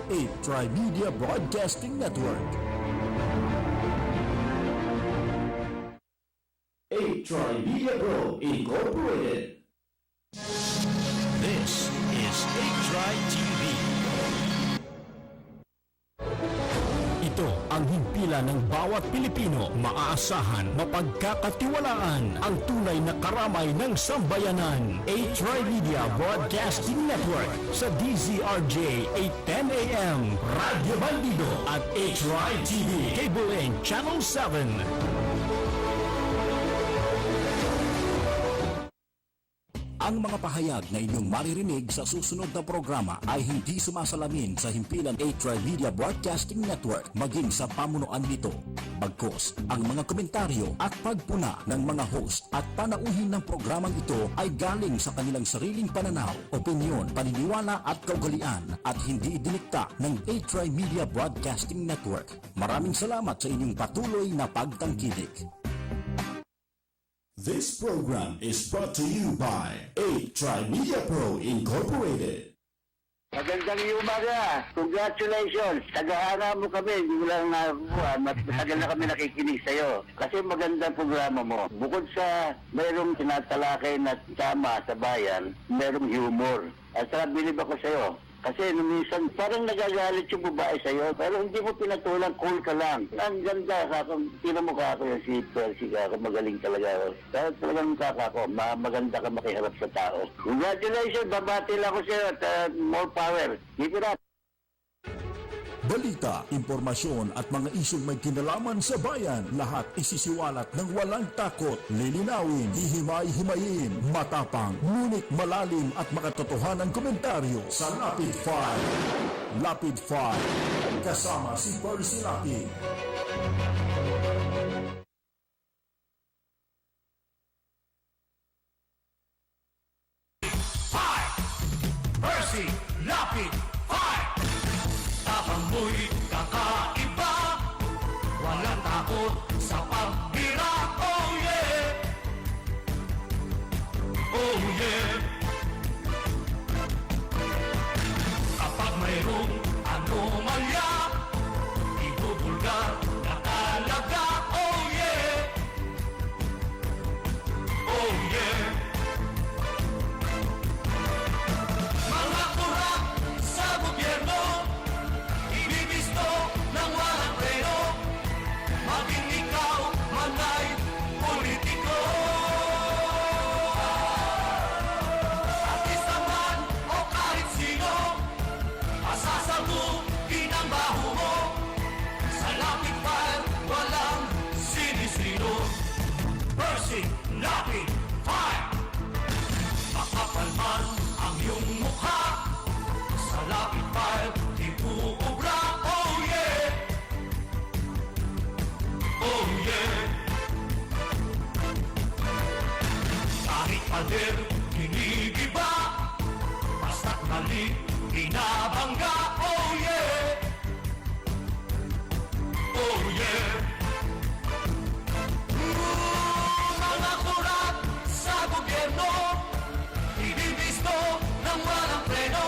8 Trimedia Broadcasting Network. 8 Trimedia Pro Incorporated. This is 8 Tri TV. Ito ang himpilan ng bawat Pilipino, maaasahan, mapagkakatiwalaan, ang tunay na karamay ng sambayanan. 8 Trimedia Broadcasting Network sa DZRJ 810 AM, Radyo Bandido at 8 Tri TV, Cable and Channel 7. Ang mga pahayag na inyong maririnig sa susunod na programa ay hindi sumasalamin sa himpilan 8 Trimedia Broadcasting Network maging sa pamunuan nito. Bagkus, ang mga komentaryo at pagpuna ng mga host at panauhin ng programang ito ay galing sa kanilang sariling pananaw, opinyon, paniniwala at kaugalian at hindi idinikta ng 8 Trimedia Broadcasting Network. Maraming salamat sa inyong patuloy na pagtangkilik. This program is brought to you by 8 Trimedia Pro Incorporated. Magandang umaga. Congratulations. Tagahanga mo kami. Hindi mo lang nakuha. Matagal na kami nakikinig sa'yo. Kasi magandang programa mo. Bukod sa mayroong tinatalakay na tama sa bayan, mayroong humor. At saka bilib ako sa'yo. Kasi minsan parang nagagalit yung babae sa'yo, pero hindi mo pinatulang, cool ka lang. Ang ganda, pinamukha ko yung si Percy ka, magaling talaga. Kaya talagang mukha ko, maganda ka makiharap sa tao. Congratulations, babati lang ako sa'yo at more power. Keep it up. Balita, impormasyon at mga isyong may kinalaman sa bayan, lahat isisiwalat ng walang takot, lilinawin, hihimay-himayin, matapang, ngunit malalim at makatotohanang komentaryo sa Lapid 5. Lapid 5, kasama si Percy Lapid. Percy Lapid 5. Tapang mo'y kakaiba, walang takot sa pagbira. Oh yeah, oh yeah. Kapag mayroong anomalya, ibubulgar na talaga. Oh yeah, oh yeah. Mga kurap sa gobyerno, ibibisto ng walang preno, maging ikaw man ay politiko. Artista man o kahit sino, masasagutin ang baho mo. Sa Lapid 5, walang sinisino. Percy Lapid 5. Makapal man ang iyong mukha, sa Lapid 5, di buubra. Oh yeah, oh yeah. Kahit pader, hinigiba, basta't mali, binabangga. Oh yeah, oh yeah. Mga kurap sa gobyerno, ibibisto ng walang preno,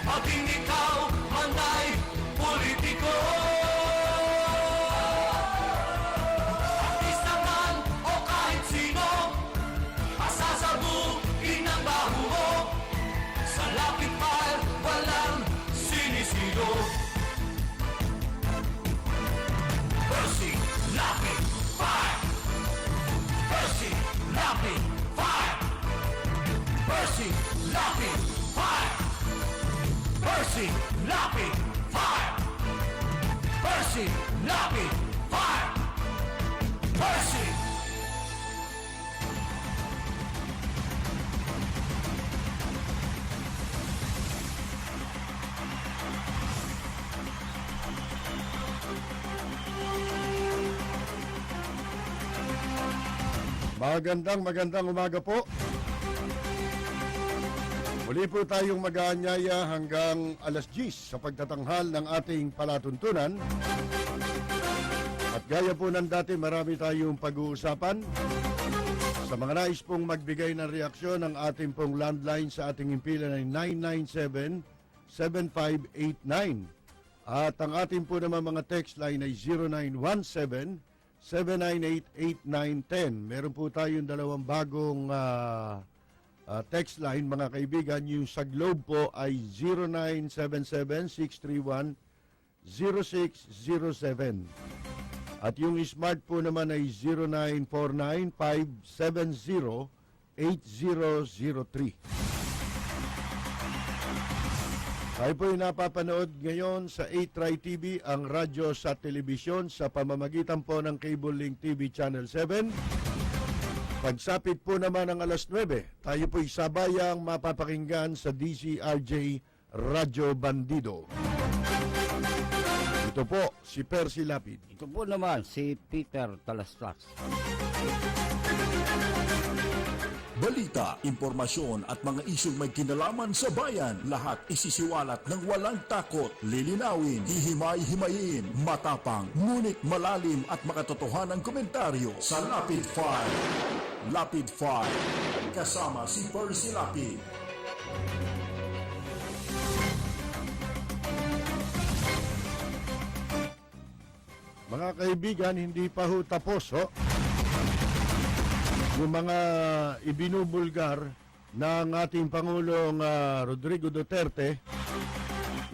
maging ikaw man ay politiko. Artista man o kahit sino, masasagutin ang baho mo. Sa Lapid 5, walang sinisino. Percy Lapid 5. Percy Lapid 5. Percy Lapid 5. Percy Lapid 5. Percy Lapid 5. Percy. Magandang umaga po. Muli po tayong mag-aanyaya hanggang alas 10 sa pagtatanghal ng ating palatuntunan. At gaya po ng dati, marami tayong pag-uusapan. Sa mga nais pong magbigay ng reaksyon, ang ating pong landline sa ating himpilan ay 0917-759-7589. At ang ating po naman mga text line ay 0917-798-8910. Meron po tayong dalawang bagong text line mga kaibigan. Yung sa Globe po ay 0977-631-0607. At yung Smart po naman ay 0949-570-8003. Tayo po ay napapanood ngayon sa A-Try TV, ang radyo sa telebisyon sa pamamagitan po ng Cable Link TV Channel 7. Pagsapit po naman ng alas 9, tayo po ay sabayang mapapakinggan sa DCRJ Radyo Bandido. Ito po si Percy Lapid. Ito po naman si Peter Talastas. Balita, impormasyon at mga isyong may kinalaman sa bayan, lahat isisiwalat ng walang takot, lilinawin, hihimay-himayin, matapang, ngunit malalim at makatotohanang komentaryo sa Lapid 5. Lapid 5, kasama si Percy Lapid. Mga kaibigan, hindi pa ho tapos yung mga ibinubulgar ng ating Pangulong Rodrigo Duterte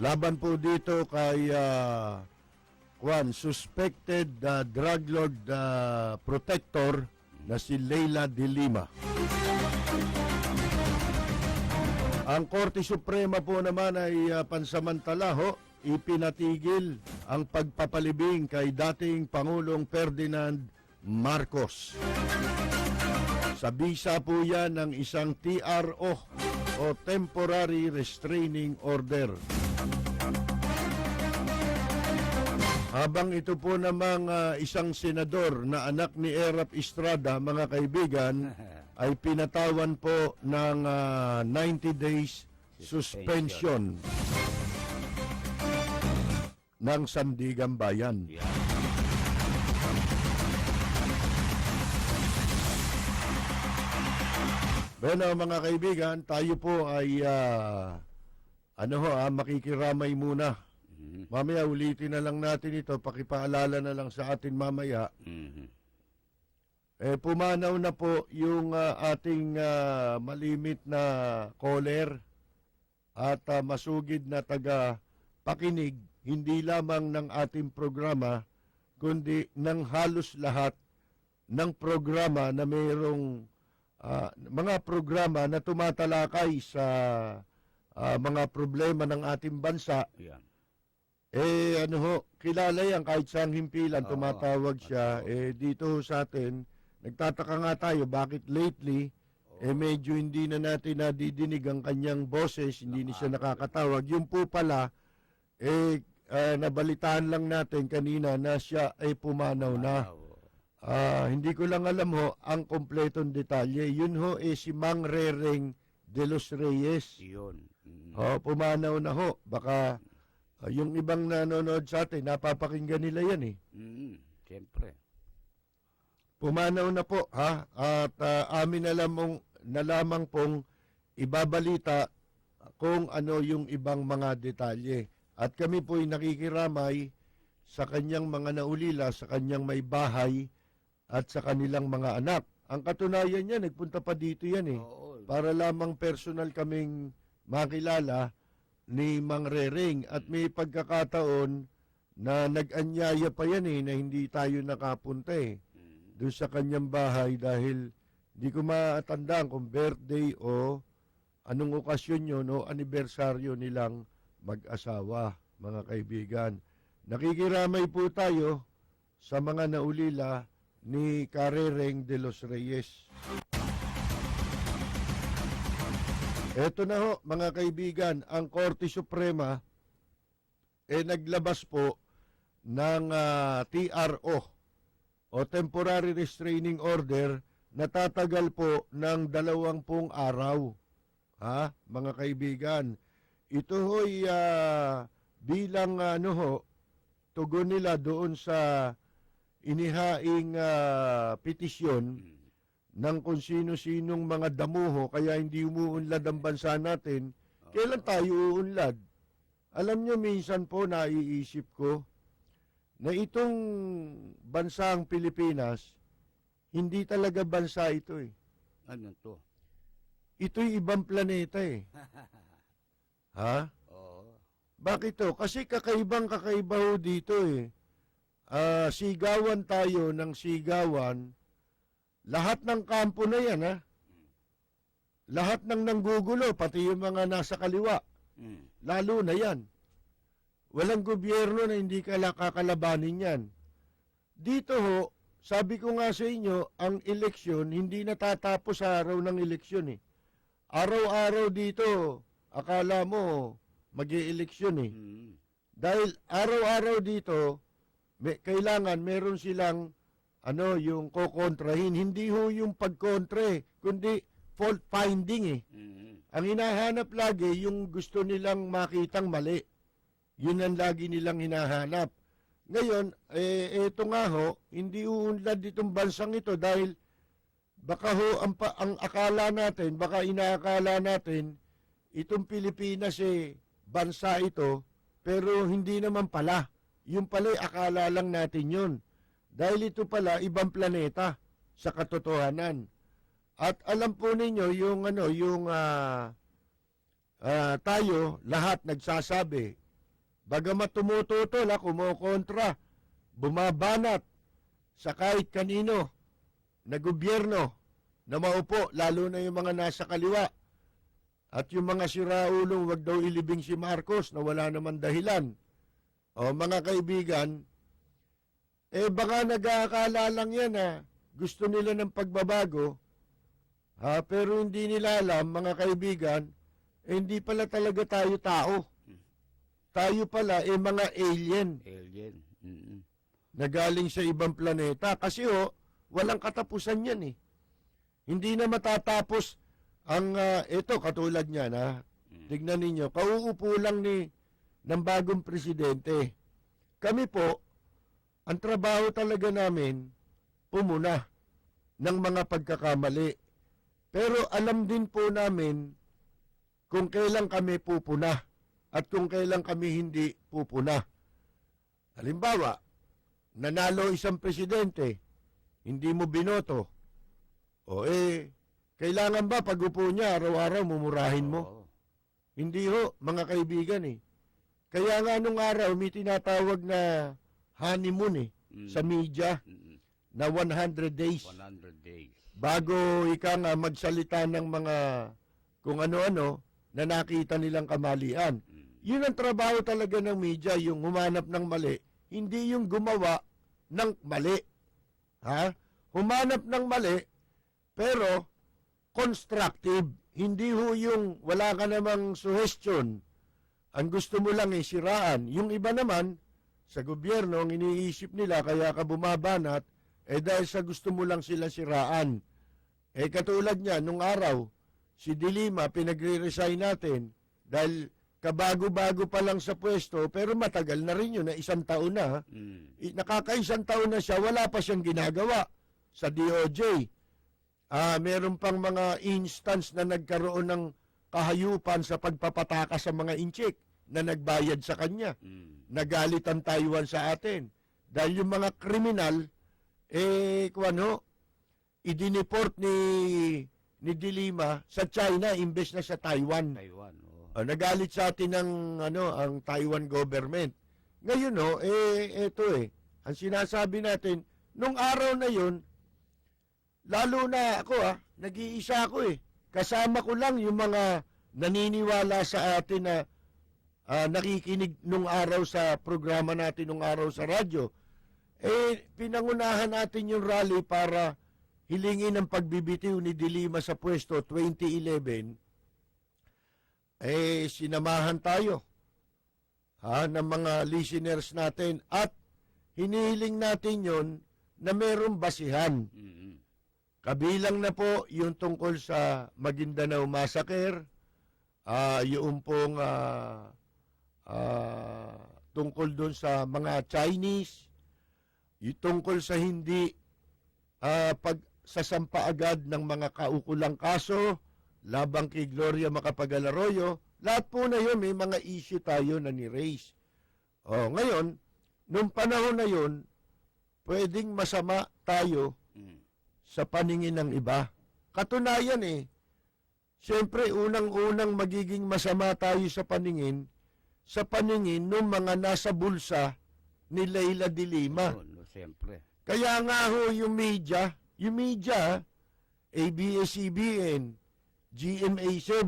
laban po dito kay suspected drug lord protector na si Leila de Lima. Ang Korte Suprema po naman ay pansamantala ipinatigil ang pagpapalibing kay dating Pangulong Ferdinand Marcos. Sa bisa po yan ng isang TRO o Temporary Restraining Order. Habang ito po namang isang senador na anak ni Erap Estrada, mga kaibigan, ay pinatawan po ng 90 days suspension ng Sandigan Bayan. Bueno, mga kaibigan, tayo po ay makikiramay muna. Mamaya ulitin na lang natin ito, pakipaalala na lang sa atin mamaya. Pumanaw na po yung ating malimit na caller at masugid na taga-pakinig, hindi lamang ng ating programa, kundi ng halos lahat ng programa na mayroong mga programa na tumatalakay sa mga problema ng ating bansa. Yan. Kilala yan kahit saan himpilan, tumatawag siya. Dito sa atin, nagtataka nga tayo bakit lately, medyo hindi na natin nadidinig ang kanyang boses, hindi na siya nakakatawag. Yung po pala, nabalitaan lang natin kanina na siya ay pumanaw na. Hindi ko lang alam ang kompletong detalye. Yun si Mang Rereng de los Reyes. Yun. Pumanaw na Baka yung ibang nanonood sa atin, napapakinggan nila yan Siyempre. Pumanaw na po at amin na lamang pong ibabalita kung ano yung ibang mga detalye. At kami po'y nakikiramay sa kanyang mga naulila, sa kanyang may bahay, at sa kanilang mga anak. Ang katunayan niya, nagpunta pa dito yan para lamang personal kaming makilala ni Mang Rereng. At may pagkakataon na nag-anyaya pa yan na hindi tayo nakapunta doon sa kanyang bahay dahil hindi ko matandaan kung birthday o anong okasyon yun o anibersaryo nilang mag-asawa, mga kaibigan. Nakikiramay po tayo sa mga naulila ni Rereng de los Reyes. Eto na mga kaibigan, ang Korte Suprema naglabas po ng TRO o Temporary Restraining Order na tatagal po ng 20 araw. Mga kaibigan, ito ho'y bilang tugon nila doon sa inihaing petisyon ng kung sino-sinong mga damuho kaya hindi umuunlad ang bansa natin. Kailan tayo uunlad? Alam nyo, minsan po naiisip ko na itong bansang Pilipinas, hindi talaga bansa ito eh. Ano to? Ito'y ibang planeta eh. Ha? Oo. Bakit to? Kasi kakaiba ho dito eh. Sigawan tayo ng sigawan. Lahat ng kampo na yan ha. Lahat ng nanggugulo, pati yung mga nasa kaliwa. Mm. Lalo na yan. Walang gobyerno na hindi kakalabanin yan. Dito ho, sabi ko nga sa inyo, ang eleksyon hindi natatapos sa araw ng eleksyon eh. Araw-araw dito, akala mo mag-i-eleksyon eh. Mm. Dahil araw-araw dito, kailangan meron silang yung kokontrahin. Hindi ho yung pagkontra eh, kundi fault finding eh. Mm. Ang hinahanap lagi yung gusto nilang makitang mali. Yun ang lagi nilang hinahanap. Ngayon, eto nga ho, hindi uunlad itong bansang ito dahil baka ho ang akala natin, baka inaakala natin, itong Pilipinas bansa ito, pero hindi naman pala. Yung pala akala lang natin yun. Dahil ito pala ibang planeta sa katotohanan. At alam po ninyo tayo lahat nagsasabi, bagamat tumututol, kumukontra, bumabanat sa kahit kanino na gobyerno na maupo, lalo na yung mga nasa kaliwa. At yung mga siraulong wag daw ilibing si Marcos na wala naman dahilan. O mga kaibigan, baka nag-aakala lang yan gusto nila ng pagbabago, pero hindi nila alam, mga kaibigan, hindi pala talaga tayo tao. Tayo pala mga alien Alien. Mm. na galing sa ibang planeta. Kasi walang katapusan yan eh. Hindi na matatapos ang ito katulad niya na tignan ninyo, kauupo lang ng bagong presidente. Kami po, ang trabaho talaga namin, pumuna ng mga pagkakamali. Pero alam din po namin kung kailan kami pupuna at kung kailan kami hindi pupuna. Halimbawa, nanalo isang presidente, hindi mo binoto. Kailangan ba pag upo niya, araw-araw mumurahin mo? Oo. Hindi ho, mga kaibigan eh. Kaya nga nung araw, may tinatawag na honeymoon sa media Mm. na 100 days. 100 days. Bago ika nga magsalita ng mga kung ano-ano na nakita nilang kamalian. Mm. Yun ang trabaho talaga ng media, yung humanap ng mali, hindi yung gumawa ng mali. Ha? Humanap ng mali, pero constructive. Hindi ho yung wala ka namang suggestion. Ang gusto mo lang siraan. Yung iba naman, sa gobyerno, ang iniisip nila, kaya ka bumabanat, dahil sa gusto mo lang sila siraan. Katulad niya, nung araw, si Dilima, pinagre-resign natin, dahil kabago-bago pa lang sa pwesto, pero matagal na rin yun, na 1 taon na. Mm. Nakaka-1 taon na siya, wala pa siyang ginagawa sa DOJ. Meron pang mga instance na nagkaroon ng kahayupan sa pagpapataka sa mga inchik na nagbayad sa kanya. Mm. Nagalit ang Taiwan sa atin. Dahil yung mga kriminal, idineport ni Dilima sa China imbes na sa Taiwan. Taiwan. Oh. Nagalit sa atin ang Taiwan government. Ngayon ang sinasabi natin, nung araw na yun, lalo na ako nag-iisa ako kasama ko lang yung mga naniniwala sa atin na nakikinig nung araw sa programa natin nung araw sa radyo. Pinangunahan natin yung rally para hilingin ang pagbibitiw ni Dilima sa pwesto 2011. Sinamahan tayo ng mga listeners natin at hinihiling natin yon na merong basihan. Mm. Kabilang na po yung tungkol sa Maguindanao Massacre, yung pong tungkol doon sa mga Chinese, yung tungkol sa hindi pagsasampa agad ng mga kaukulang kaso labang kay Gloria Macapagal Arroyo, Lahat po na yun, may mga issue tayo na ni-raise. Ngayon, nung panahon na yun, pwedeng masama tayo sa paningin ng iba. Katunayan siyempre, unang-unang magiging masama tayo sa paningin ng mga nasa bulsa ni Leila de Lima. Yun, siyempre. Kaya nga ho yung media, ABS-CBN, GMA7,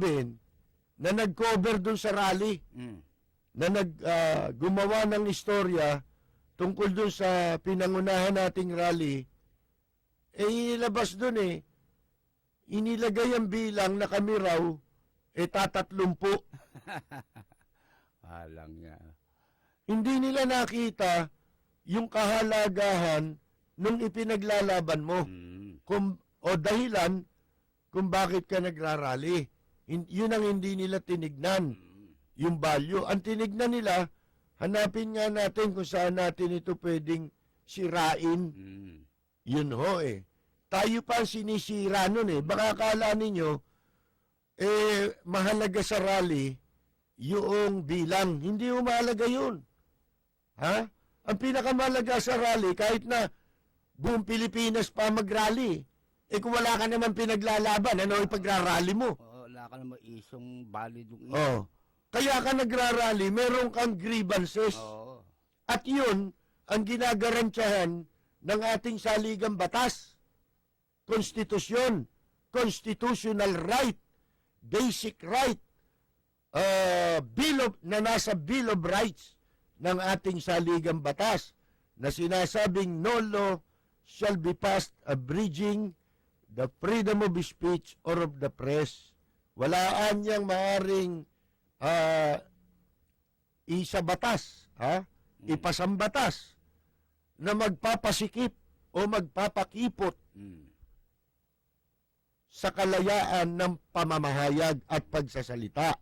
na nag-cover dun sa rally, na gumawa ng istorya tungkol dun sa pinangunahan nating rally, inilabas dun inilagay ang bilang na kami raw, 30. Alang niya. Hindi nila nakita yung kahalagahan nung ipinaglalaban mo. O dahilan kung bakit ka nagrarally. Yun ang hindi nila tinignan. Yung value. Ang tinignan nila, hanapin nga natin kung saan natin ito pwedeng sirain. Yun ho Tayo pa ang sinisira nun Baka akala ninyo, mahalaga sa rally yung bilang. Hindi mahalaga yun. Ha? Ang pinakamahalaga sa rally, kahit na buong Pilipinas pa mag-rally, kung wala ka naman pinaglalaban, ano ipagrarally mo? Wala ka naman isong valid yung Kaya ka nagrarally, meron kang grievances. At yun, ang ginagarantiyahan ng ating saligang batas. Konstitusyon, constitutional right, basic right, na nasa Bill of Rights ng ating saligang batas na sinasabing no law shall be passed abridging the freedom of speech or of the press. Walaan niyang maaring isabatas, ipasambatas na magpapasikip o magpapakipot sa kalayaan ng pamamahayag at pagsasalita.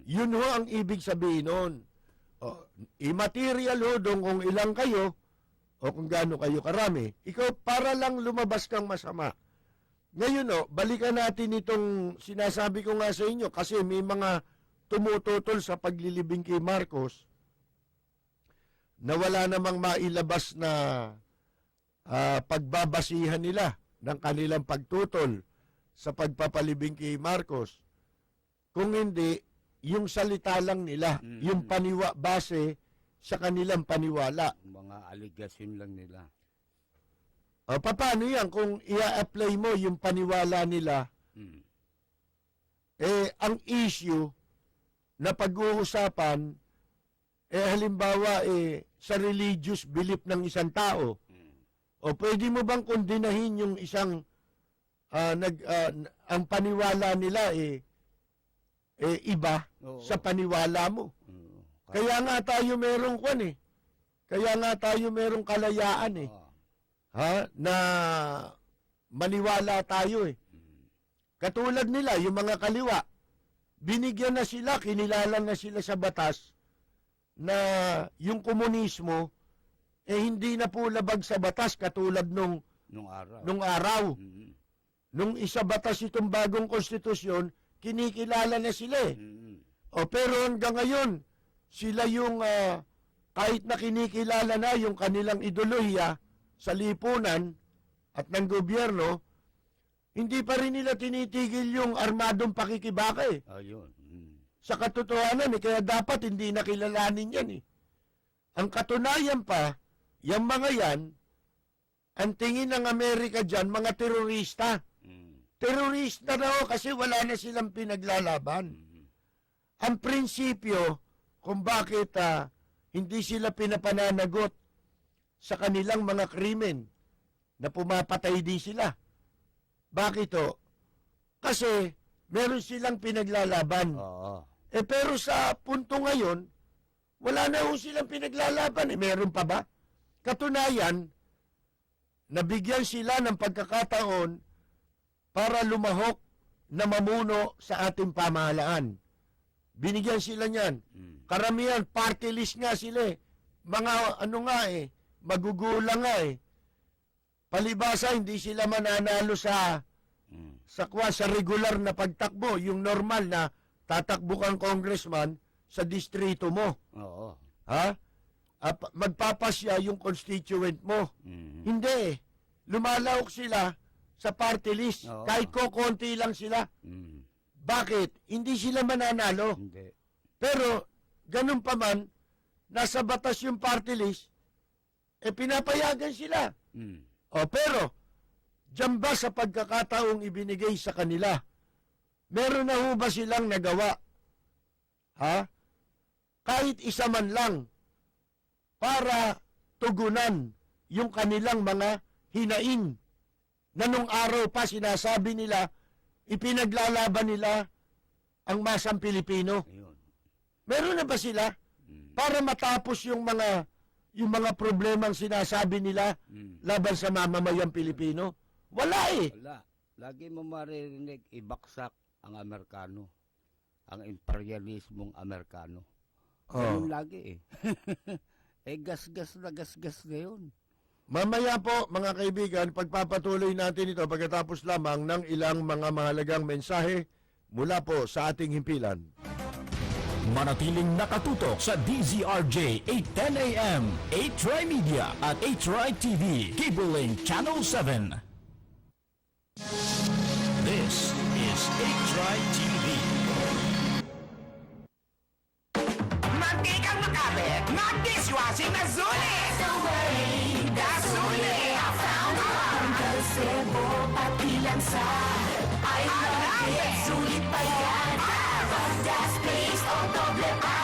Yun ho ang ibig sabihin nun. Immaterial ho dong kung ilang kayo o kung gaano kayo karami. Ikaw para lang lumabas kang masama. Ngayon balikan natin itong sinasabi ko nga sa inyo kasi may mga tumututol sa paglilibing kay Marcos na wala namang mailabas na pagbabasihan nila ng kanilang pagtutol sa pagpapalibing kay Marcos. Kung hindi, yung salita lang nila, yung base sa kanilang paniwala. Mga aligasyon lang nila. Paano yan kung i-apply mo yung paniwala nila? Ang issue na pag-uusapan, halimbawa, sa religious belief ng isang tao, o pwede mo bang kondinahin yung isang ang paniwala nila iba sa paniwala mo. Kaya nga tayo merong Kaya nga tayo merong kalayaan na maniwala tayo Katulad nila, yung mga kaliwa, binigyan na sila, kinilala na sila sa batas na yung komunismo hindi na po labag sa batas katulad nung araw. Nung isa batas itong bagong konstitusyon, kinikilala na sila pero hanggang ngayon, sila yung kahit na kinikilala na yung kanilang ideolohiya sa lipunan at ng gobyerno, hindi pa rin nila tinitigil yung armadong pakikibaka Sa katotohanan kaya dapat hindi nakilalanin yan Ang katunayan pa, yung mga yan, ang tingin ng Amerika dyan, mga terorista. Terorista na kasi wala na silang pinaglalaban. Ang prinsipyo kung bakit hindi sila pinapananagot sa kanilang mga krimen na pumapatay din sila. Bakit Kasi meron silang pinaglalaban. Pero sa punto ngayon, wala na silang pinaglalaban. Meron pa ba? Katunayan, nabigyan sila ng pagkakataon para lumahok na mamuno sa ating pamahalaan. Binigyan sila niyan. Karamihan, party list nga sila Mga magugulang nga Palibasa, hindi sila mananalo sa regular na pagtakbo, yung normal na tatakbo kang congressman sa distrito mo. Oo. Ha? Magpapasya yung constituent mo. Mhm. Hindi. Lumalawak sila sa party list. Oo. Kahit konti lang sila. Mhm. Bakit? Hindi sila mananalo. Hindi. Pero, ganun pa man, nasa batas yung party list, pinapayagan sila. Mhm. Pero, dyan ba sa pagkakataong ibinigay sa kanila, meron na ho ba silang nagawa? Ha? Kahit isa man lang, para tugunan yung kanilang mga hinaing na nung araw pa sinasabi nila, ipinaglalaban nila ang masang Pilipino. Ayun. Meron na ba sila para matapos yung mga problemang sinasabi nila Mhm. laban sa mamamayang Pilipino? Wala eh. Wala. Lagi mo maririnig, ibaksak ang Amerikano. Ang imperialismong Amerikano. Ganun lagi eh. Gasgas na yun. Mamaya po, mga kaibigan, pagpapatuloy natin ito pagkatapos lamang ng ilang mga mahalagang mensahe mula po sa ating himpilan. Manatiling nakatutok sa DZRJ 810 AM, 8 Media at 8 TV, Cable Link Channel 7. This is 8 TV. Mantikang makapit, mag-dishwashing na sulit! Gasuli! Sebo, pati lansa I love it, sulit pa yan Gas, paste, o doble pa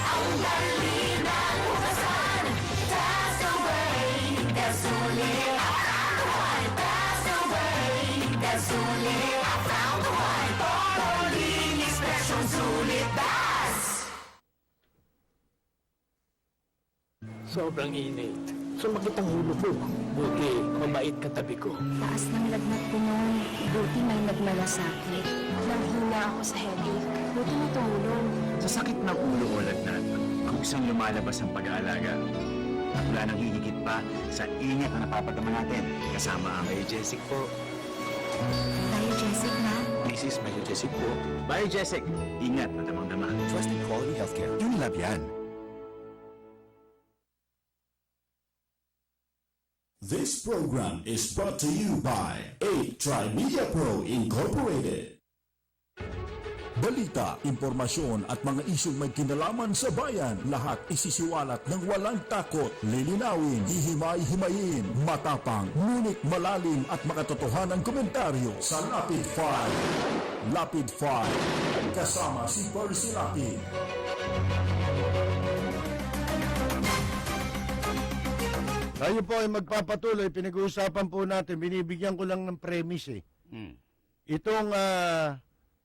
Ang lalim ng hugasan That's the way, gasuli I found the one, that's the way Gasuli, I found the one Todo linis, presyong sulit, das Sobrang init. Sumakit ang ulo ko. Buti, mabait katabi ko. Taas ng lagnat ko noon. Buti may nagmalasakit. Nanghina ako sa headache. Buti na tumulong. Sa sakit ng ulo o lagnat, kusang lumalabas ang pag-aalaga. At wala nang hihigit pa sa ingat na napapadama natin kasama ang Biogesic po. Tayo, Jessic, na. This is Biogesic po. Biogesic, ingat na damang-dama. Trusted quality healthcare. Yun lang yan. This program is brought to you by 8 Media Pro Incorporated. Balita, impormasyon at mga isyong may kinalaman sa bayan, lahat isisiwalat ng walang takot, lilinawin, hihimay-himayin, matapang, ngunit malalim at makatotohanang komentaryo sa Lapid 5. Lapid 5, kasama si Percy Lapid. Tayo po ay magpapatuloy, pinag-uusapan po natin, binibigyan ko lang ng premise eh. Mm. Itong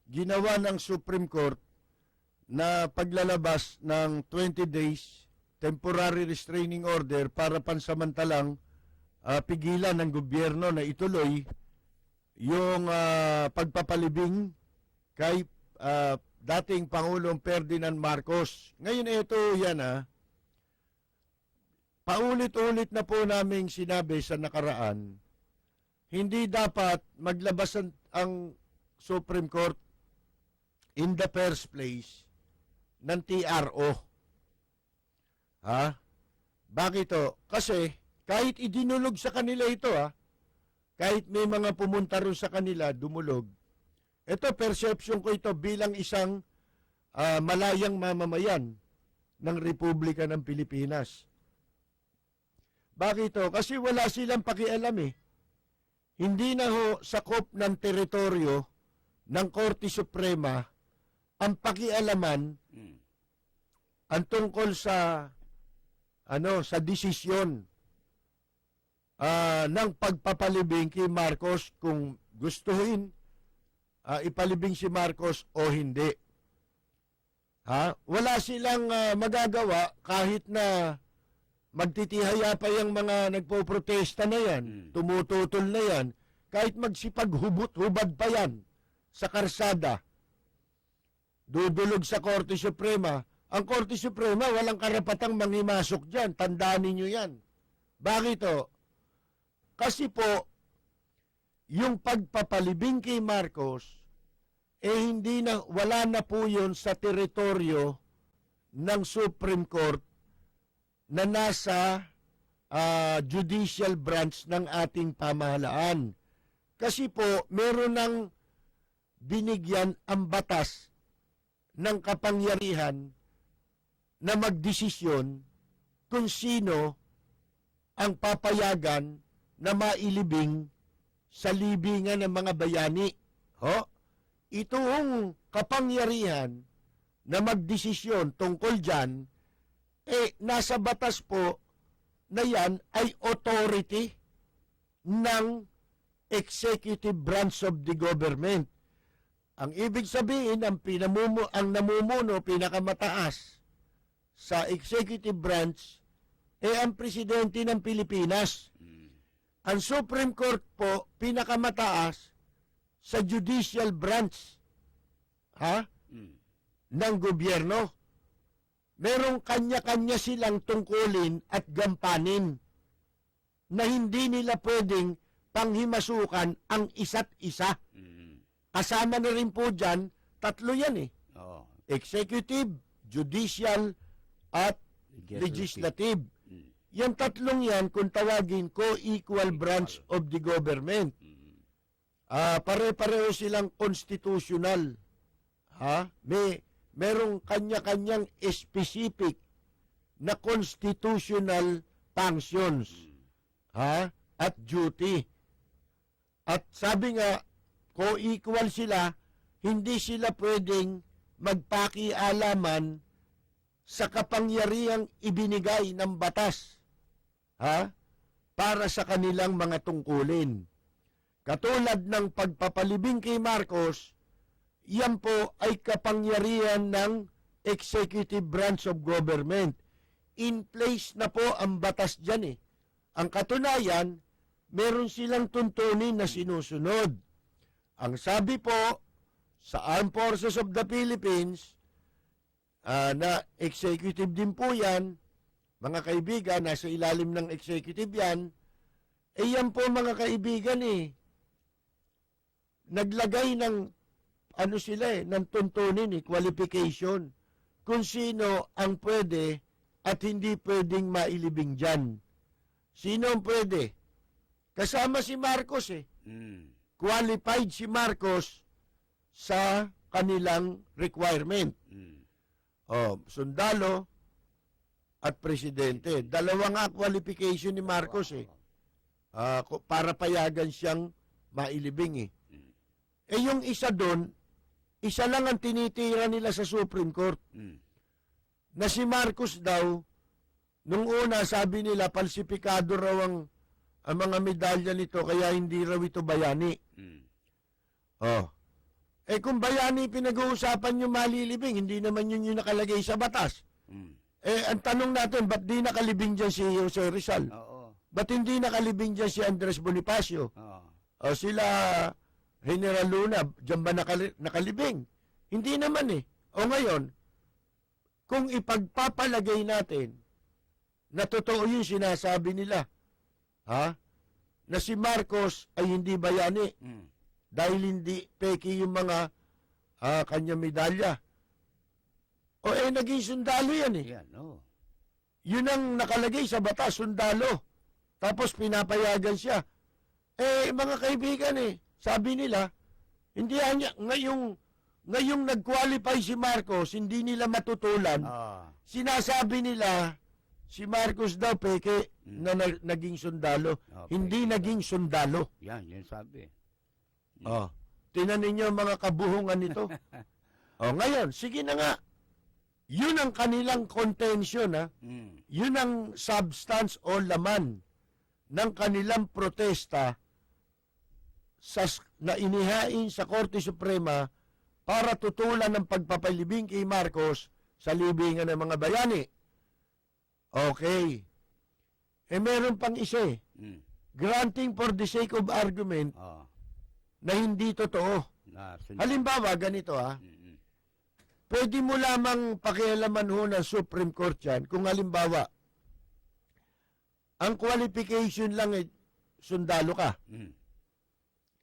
ginawa ng Supreme Court na paglalabas ng 20 days temporary restraining order para pansamantalang pigilan ng gobyerno na ituloy yung pagpapalibing kay dating Pangulong Ferdinand Marcos. Ngayon ito yan paulit-ulit na po naming sinabi sa nakaraan, hindi dapat maglabas ang Supreme Court in the first place ng TRO. Bakit ito? Kasi kahit idinulog sa kanila ito, kahit may mga pumunta rin sa kanila, dumulog, ito, perception ko ito bilang isang malayang mamamayan ng Republika ng Pilipinas. Bakit ito? Kasi wala silang pakialam eh. Hindi na ho sakop ng teritoryo ng Korte Suprema ang pakialaman ang tungkol sa sa desisyon ng pagpapalibing kay Marcos kung gustuhin ipalibing si Marcos o hindi. Wala silang magagawa kahit na magtitihaya pa yung mga nagpo-protesta na yan, tumututol na yan, kahit magsipaghubot-hubad pa yan sa karsada, dudulog sa Korte Suprema. Ang Korte Suprema walang karapatang manghimasok dyan, tandaan ninyo yan. Bakit o? Kasi po, yung pagpapalibing kay Marcos hindi na, wala na po yun sa teritoryo ng Supreme Court na nasa judicial branch ng ating pamahalaan. Kasi po, meron ng binigyan ang batas ng kapangyarihan na magdesisyon kung sino ang papayagan na mailibing sa libingan ng mga bayani. Itong kapangyarihan na magdesisyon tungkol dyan, nasa batas po na yan ay authority ng executive branch of the government. Ang ibig sabihin, ang namumuno, pinakamataas sa executive branch, ang presidente ng Pilipinas. Ang Supreme Court po, pinakamataas sa judicial branch ng gobyerno. Merong kanya-kanya silang tungkulin at gampanin na hindi nila pwedeng panghimasukan ang isa't isa. Kasama na rin po dyan, tatlo yan executive, judicial, at legislative. Yan tatlong yan, kung tawagin ko, equal branch of the government. Pare-pareho silang constitutional. Merong kanya-kanyang specific na constitutional functions at duty. At sabi nga, co-equal sila, hindi sila pwedeng magpakialaman sa kapangyarihang ibinigay ng batas para sa kanilang mga tungkulin. Katulad ng pagpapalibing kay Marcos, yan po ay kapangyarihan ng executive branch of government. In place na po ang batas dyan Ang katunayan, meron silang tuntunin na sinusunod. Ang sabi po sa Armed Forces of the Philippines, na executive din po yan, mga kaibigan, nasa ilalim ng executive yan, yan po mga kaibigan naglagay ng ng tuntunin qualification kung sino ang pwede at hindi pwedeng mailibing dyan. Sino ang pwede? Kasama si Marcos Qualified si Marcos sa kanilang requirement. Sundalo at presidente. Dalawa nga qualification ni Marcos para payagan siyang mailibing yung isa doon, isa lang ang tinitira nila sa Supreme Court. Na si Marcos daw, nung una sabi nila, falsipikado raw ang mga medalya nito, kaya hindi raw ito bayani. Kung bayani pinag-uusapan yung malilibing, hindi naman yun yung nakalagay sa batas. Ang tanong natin, ba't di nakalibing dyan si Jose Rizal? Ba't hindi nakalibing dyan si Andres Bonifacio? Sila General Luna, dyan ba nakalibing? Hindi naman O ngayon, kung ipagpapalagay natin na totoo yung sinasabi nila, na si Marcos ay hindi bayani dahil hindi peki yung mga kanya medalya. Naging sundalo yan Yun ang nakalagay sa batas, sundalo. Tapos pinapayagan siya. Mga kaibigan sabi nila, hindi ngayong nag-qualify si Marcos, hindi nila matutulan. Sinasabi nila, si Marcos daw peke na naging sundalo. Hindi naging sundalo. Yan sabi. Tinan ninyo mga kabuhungan nito. Ngayon, sige na nga. Yun ang kanilang contention, Yun ang substance o laman ng kanilang protesta na inihain sa Korte Suprema para tutulan ng pagpapalibing kay Marcos sa libingan ng mga bayani. Okay. Meron pang isa granting for the sake of argument na hindi totoo. Halimbawa, ganito pwede mo lamang pakialaman ng Supreme Court yan kung halimbawa, ang qualification lang sundalo ka.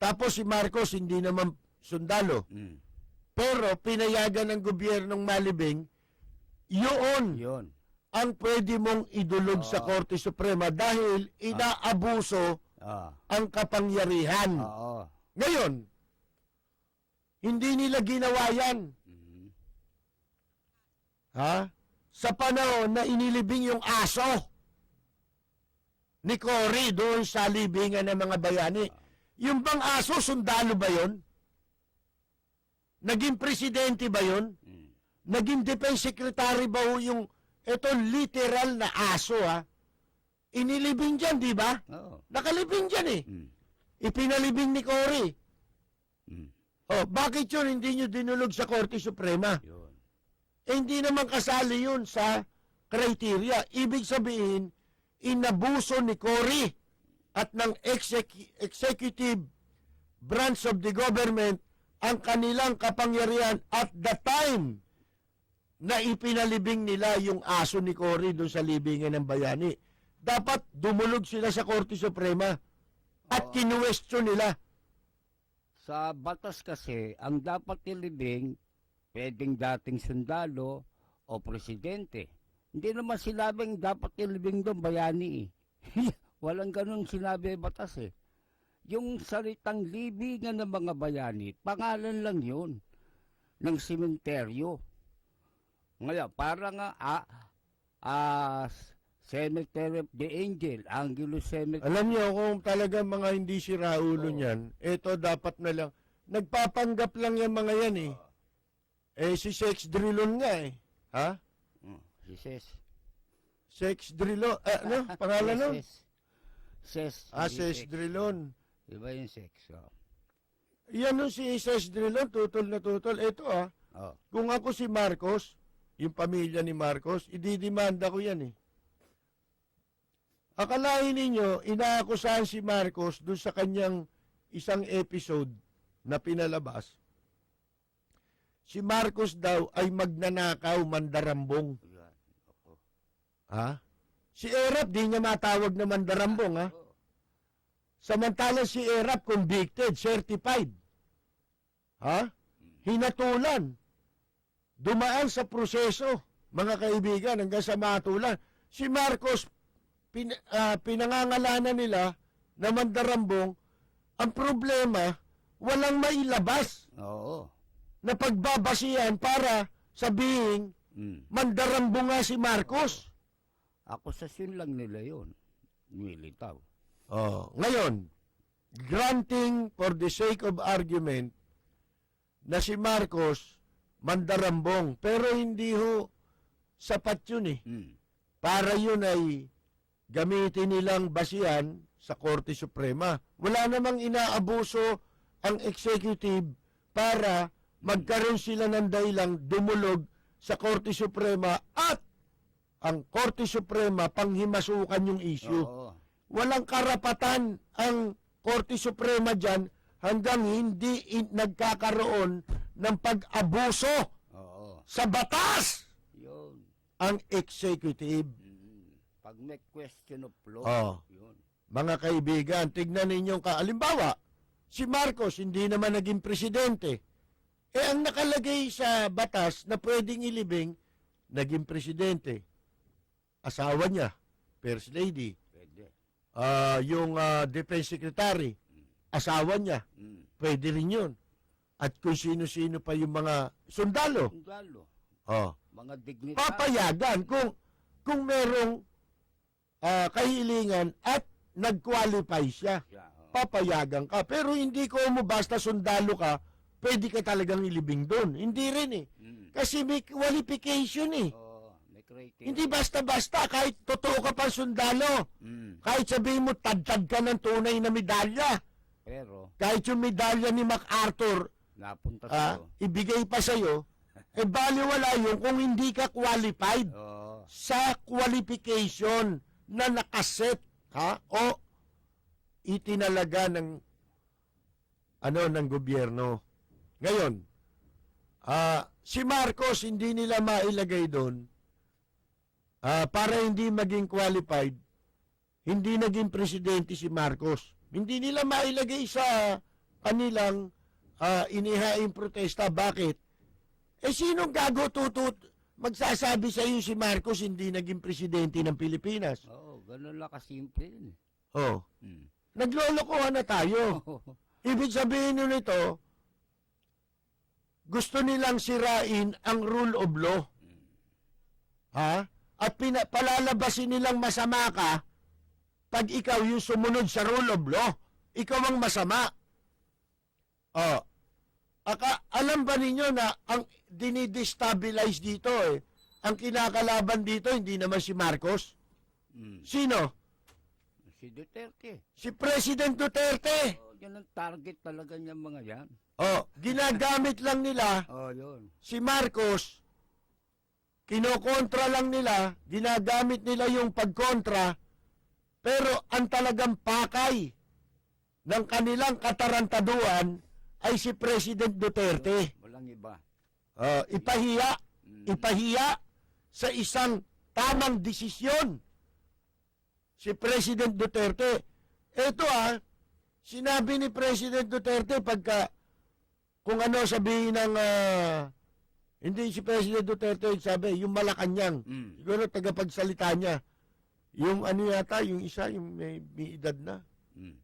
Tapos si Marcos hindi naman sundalo. Pero pinayagan ng gobyernong Malibing, yun Yun. ang pwede mong idulog sa Korte Suprema dahil inaabuso Ah. ang kapangyarihan. Oo. Ngayon, hindi nila ginawa yan. Mhm. Ha? Sa panahon na inilibing yung aso ni Cory doon sa libingan ng mga bayani. Yung bang aso, sundalo ba yun? Naging presidente ba yun? Mm. Naging defense secretary ba ho yung ito literal na aso ha? Inilibing dyan, di ba? Oo. Nakalibing dyan eh. Mm. Ipinalibing ni Cory. Mm. Oh, bakit yun hindi nyo dinulog sa Korte Suprema? Yun. Eh, hindi naman kasali yun sa criteria. Ibig sabihin, inabuso ni Cory at ng executive branch of the government ang kanilang kapangyarihan at the time na ipinalibing nila yung aso ni Cory doon sa libingan ng bayani. Dapat dumulog sila sa Korte Suprema at kinuwestiyon nila. Sa batas kasi, ang dapat ilibing, pwedeng dating sundalo o presidente. Hindi naman sinabing dapat ilibing doon bayani eh. Walang ganun sinabi batas eh. Yung salitang libingan ng mga bayani, pangalan lang yun ng sementeryo. Ngayon, parang Cemetery of the Angel, Angelus Cemetery. Alam niyo kung talaga mga hindi siraulo niyan, ito dapat na lang. Nagpapanggap lang yung mga yan eh. Si Sex Drillon nga eh. Ha? Si Ses. Sex Drillon, ano? Pangalan nun? Ses. Sex Drillon. Iba yung sex. Oh. Yan nun si Sex Drillon, tutol na tutol. Ito Oh. kung ako si Marcos, yung pamilya ni Marcos, ididimanda ko yan eh. Akalain ninyo, inaakusahan si Marcos doon sa kanyang isang episode na pinalabas. Si Marcos daw ay magnanakaw, mandarambong. Yan. Oo. Ha? Si Erap, di niya matawag na mandarambong, ha? Samantalang si Erap, convicted, certified. Ha? Hinatulan. Dumaan sa proseso, mga kaibigan, hanggang sa matulan. Si Marcos, pinangangalanan nila na mandarambong. Ang problema, walang mailabas Oo. na pagbabasihan para sabihin mandarambong nga si Marcos. Akusasyon lang nila yun. Militaw. Ngayon, granting for the sake of argument na si Marcos mandarambong, pero hindi ho sapat yun eh. Para yun ay gamitin nilang basihan sa Korte Suprema. Wala namang inaabuso ang executive para magkaroon sila ng dahilang dumulog sa Korte Suprema at ang Korte Suprema panghimasukan yung issue. Oo. Walang karapatan ang Korte Suprema dyan hanggang hindi nagkakaroon ng pag-abuso Oo. sa batas Yun. ang executive. Pag may question of law, Oo. yun. Mga kaibigan, tignan ninyong halimbawa, si Marcos hindi naman naging presidente. Ang nakalagay sa batas na pwedeng ilibing, naging presidente. Asawa niya, First Lady. Pwede. Yung Defense Secretary, asawa niya. Pwede rin yun. At kung sino-sino pa yung mga sundalo. Sundalo. Oh. Mga dignitary. Papayagan kung merong kahilingan at nag-qualify siya. Papayagan ka. Pero hindi ko mo basta sundalo ka, pwede ka talagang ilibing doon. Hindi rin eh. Kasi may qualification eh. Oo. May criteria. Hindi basta-basta kahit totoo ka pa sundalo. Kahit sabihin mo tadtad ka ng tunay na medalya. Pero, Kahit yung medalya ni MacArthur napunta sa'yo. ibigay pa sa'yo, baliwala yun kung hindi ka qualified Oo. sa qualification na nakaset o itinalaga ng ng gobyerno. Ngayon, si Marcos hindi nila mailagay doon para hindi maging qualified, hindi naging presidente si Marcos. Hindi nila mailagay sa kanilang inihaing protesta. Bakit? sinong gago magsasabi sa iyo si Marcos hindi naging presidente ng Pilipinas? Oo, ganun lang kasimple yun. Oh. Hmm. Naglolokohan na tayo. Ibig sabihin nun ito, gusto nilang sirain ang rule of law. Ha? At palalabasin nilang masama ka pag ikaw yung sumunod sa rule of law. Ikaw ang masama. Oh. Alam ba ninyo na ang dinidestabilize dito ang kinakalaban dito hindi naman si Marcos? Sino? Si Duterte. Si President Duterte. Oh, yan ang target talaga niya mga yan. Oh, ginagamit lang nila Oh, yun. si Marcos. Kinokontra lang nila, ginagamit nila yung pagkontra, pero ang talagang pakay ng kanilang katarantaduan ay si President Duterte. Walang iba. Ipahiya sa isang tamang desisyon. Si President Duterte. Ito sinabi ni President Duterte pagka kung ano sabihin ng hindi si President Duterte sabi, yung Malacanang. Siguro tagapagsalita niya. Yung ano yata, yung isa, yung may edad na.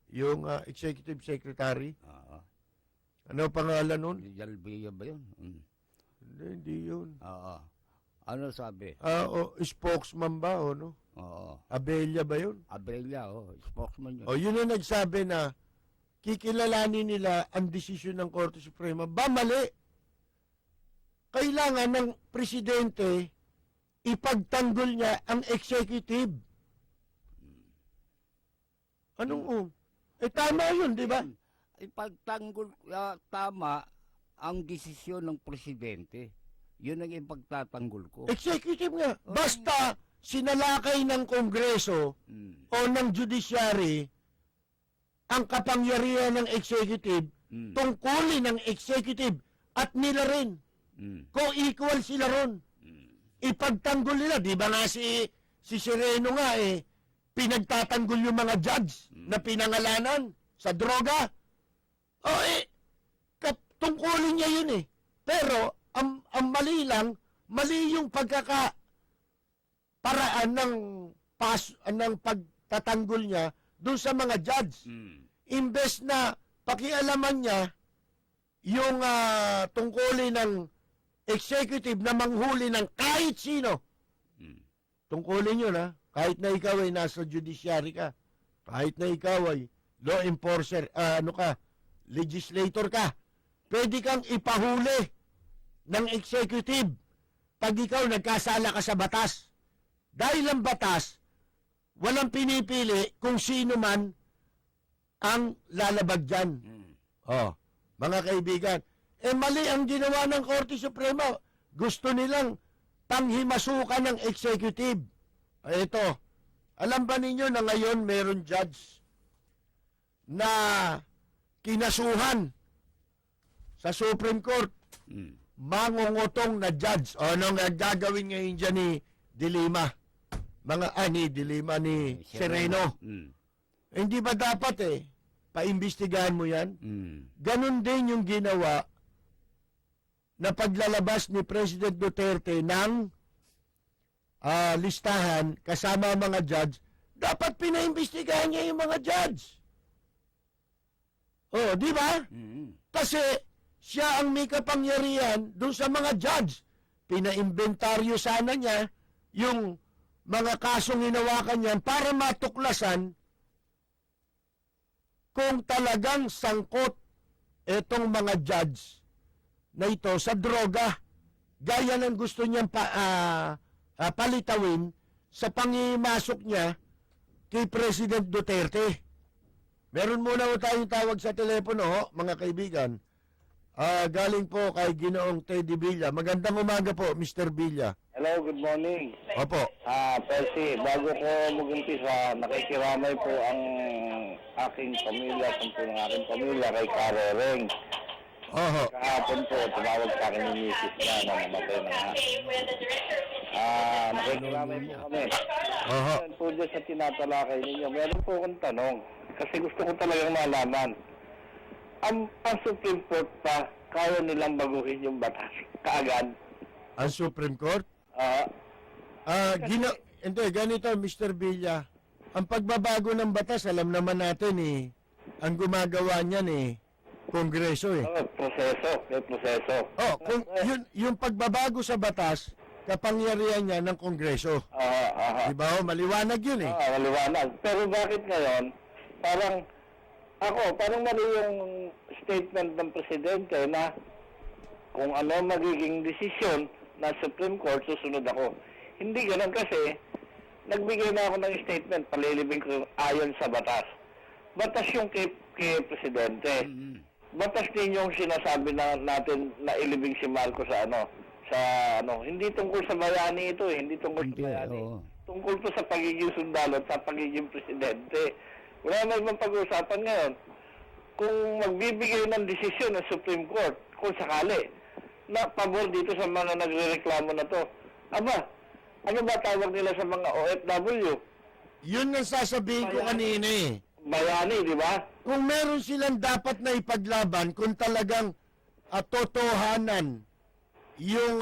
Yung executive secretary. Ano pangalan nun? Jalbia ba yun? Hindi yun. Ano sabi? Spokesman ba o no? Oo. Abella ba yun? Abella, spokesman yun. Yun ang nagsabi na kikilalanin nila ang desisyon ng Korte Suprema. Ba, mali. Kailangan ng presidente ipagtanggol niya ang executive. Anong tama yun, di ba? Ipagtanggol, tama ang desisyon ng presidente. Yun ang ipagtatanggol ko. Executive nga. Basta sinalakay ng Kongreso o ng Judiciary ang kapangyarihan ng executive, tungkulin ng executive at nila rin. Co-equal sila ron. Ipagtanggol nila. Di ba nga si Sereno nga pinagtatanggol yung mga judge na pinangalanan sa droga? Tungkulin niya yun Pero, ang mali lang, mali yung paraan ng pagtatanggol niya doon sa mga judge. Imbes na pakialaman niya yung tungkulin ng executive na manghuli ng kahit sino. Tungkulin yun kahit na ikaw ay nasa judiciary ka, kahit na ikaw ay law enforcer, legislator ka, pwede kang ipahuli ng executive pag ikaw nagkasala ka sa batas. Dahil ang batas, walang pinipili kung sino man ang lalabag dyan. Mga kaibigan, mali ang ginawa ng Korte Suprema. Gusto nilang panghimasukan ng executive. Ito, alam ba ninyo na ngayon meron judge na kinasuhan sa Supreme Court? Mangungutong na judge. Anong gagawin ngayon dyan ni Dilima? Ni Sereno. Hindi ba dapat paimbestigahan mo yan? Ganon din yung ginawa na paglalabas ni President Duterte ng listahan kasama mga judge. Dapat pinaimbestigahan niya yung mga judge. Di ba? Kasi siya ang may kapangyarihan doon sa mga judge. Pinaimbentaryo sana niya yung mga kasong hinawakan niyan para matuklasan kung talagang sangkot itong mga judge na ito sa droga. Gaya ng gusto niyang palitawin sa pangimasok niya kay President Duterte. Meron muna tayong tawag sa telepono, mga kaibigan. Galing po kay Ginoong Teddy Villa. Magandang umaga po, Mr. Villa. Hello, good morning. Opo. Percy, bago ko mag-umpisa, nakikiramay po ang aking pamilya, ng aking pamilya kay Karoreng. Kahapon po, tumawag sa akin yung misis niya na namatay na nga. Nakikiramay po kami. Meron po dyan sa tinatalakay ninyo. Meron po akong tanong. Kasi gusto ko talagang malaman. Ang Supreme Court pa kaya nilang baguhin yung batas kaagad. Ang Supreme Court? Ah, Hindi, ganito, Mr. Villa. Ang pagbabago ng batas, alam naman natin ang gumagawa niyan Kongreso proseso, may proseso. Kung yung pagbabago sa batas, kapangyarihan niya ng Kongreso. Di ba? Maliwanag yun Maliwanag. Pero bakit ngayon, parang mali yung statement ng Presidente na kung ano magiging desisyon ng Supreme Court, susunod ako. Hindi ganun kasi, nagbigay na ako ng statement, palilibing ko ayon sa batas. Batas yung kay Presidente. Batas din yung sinasabi natin na ilibing si Marcos sa hindi tungkol sa bayani ito hindi tungkol sa bayani. Tungkol to sa pagiging sundalo at sa pagiging Presidente. Wala na ibang pag-uusapan ngayon. Kung magbibigay ng desisyon ng Supreme Court, kung sakali, na pabor dito sa mga nagrereklamo na to, ano ba tawag nila sa mga OFW? Yun ang sasabihin ko kanina Bayani, di ba? Kung meron silang dapat na ipaglaban, kung talagang totohanan yung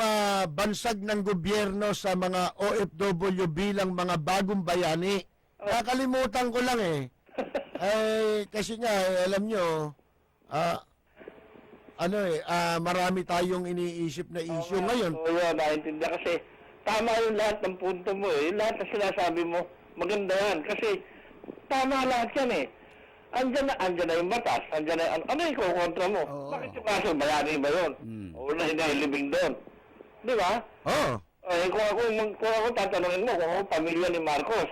bansag ng gobyerno sa mga OFW bilang mga bagong bayani, nakalimutan ko lang kasi nga, alam nyo, marami tayong iniisip na issue ngayon. Naintindihan kasi tama yung lahat ng punto mo lahat na sinasabi mo, maganda yan. Kasi tama lahat yan Andyan na yung batas, andyan na ano yung kukontra mo? Bakit yung kaso, bayani ba yun? O na hinahilibing doon? Di ba? Kung ako tatanungin mo, kung ako pamilya ni Marcos,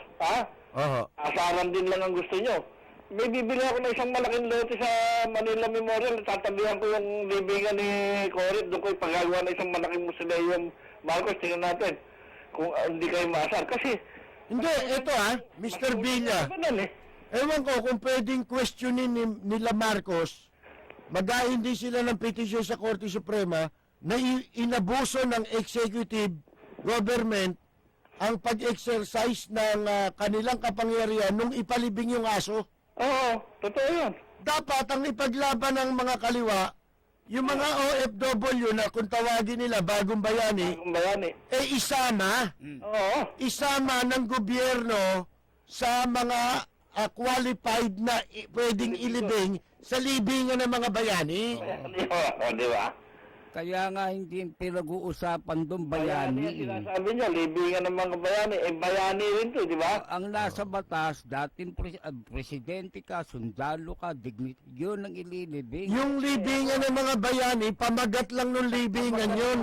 asaran din lang ang gusto nyo. May bibili ako ng isang malaking lote sa Manila Memorial, tatabihan ko yung libingan ni Corit, doon ko ipagagawa ng isang malaking musuleum. Marcos, tingnan natin kung hindi kayo maasar. Kasi hindi, ito Mr. Villa. Ewan ko kung pwedeng questionin nila Marcos, hindi sila ng petisyon sa Korte Suprema na inabuso ng executive government ang pag-exercise ng kanilang kapangyarihan nung ipalibing yung aso. Oo, totoo yun. Dapat ang ipaglaban ng mga kaliwa, yung mga OFW na kung tawagin nila bagong bayani, isama ng gobyerno sa mga qualified na pwedeng ilibing sa libingan ng mga bayani. Di ba? Kaya nga hindi pinag-uusapan doon bayani. Sinasabi niya, libingan ng mga bayani. Bayani rin to, di ba? Ang nasa batas, dating presidente ka, sundalo ka, yun ang ililibing. Yung libingan ng mga bayani, pamagat lang ng libingan yun.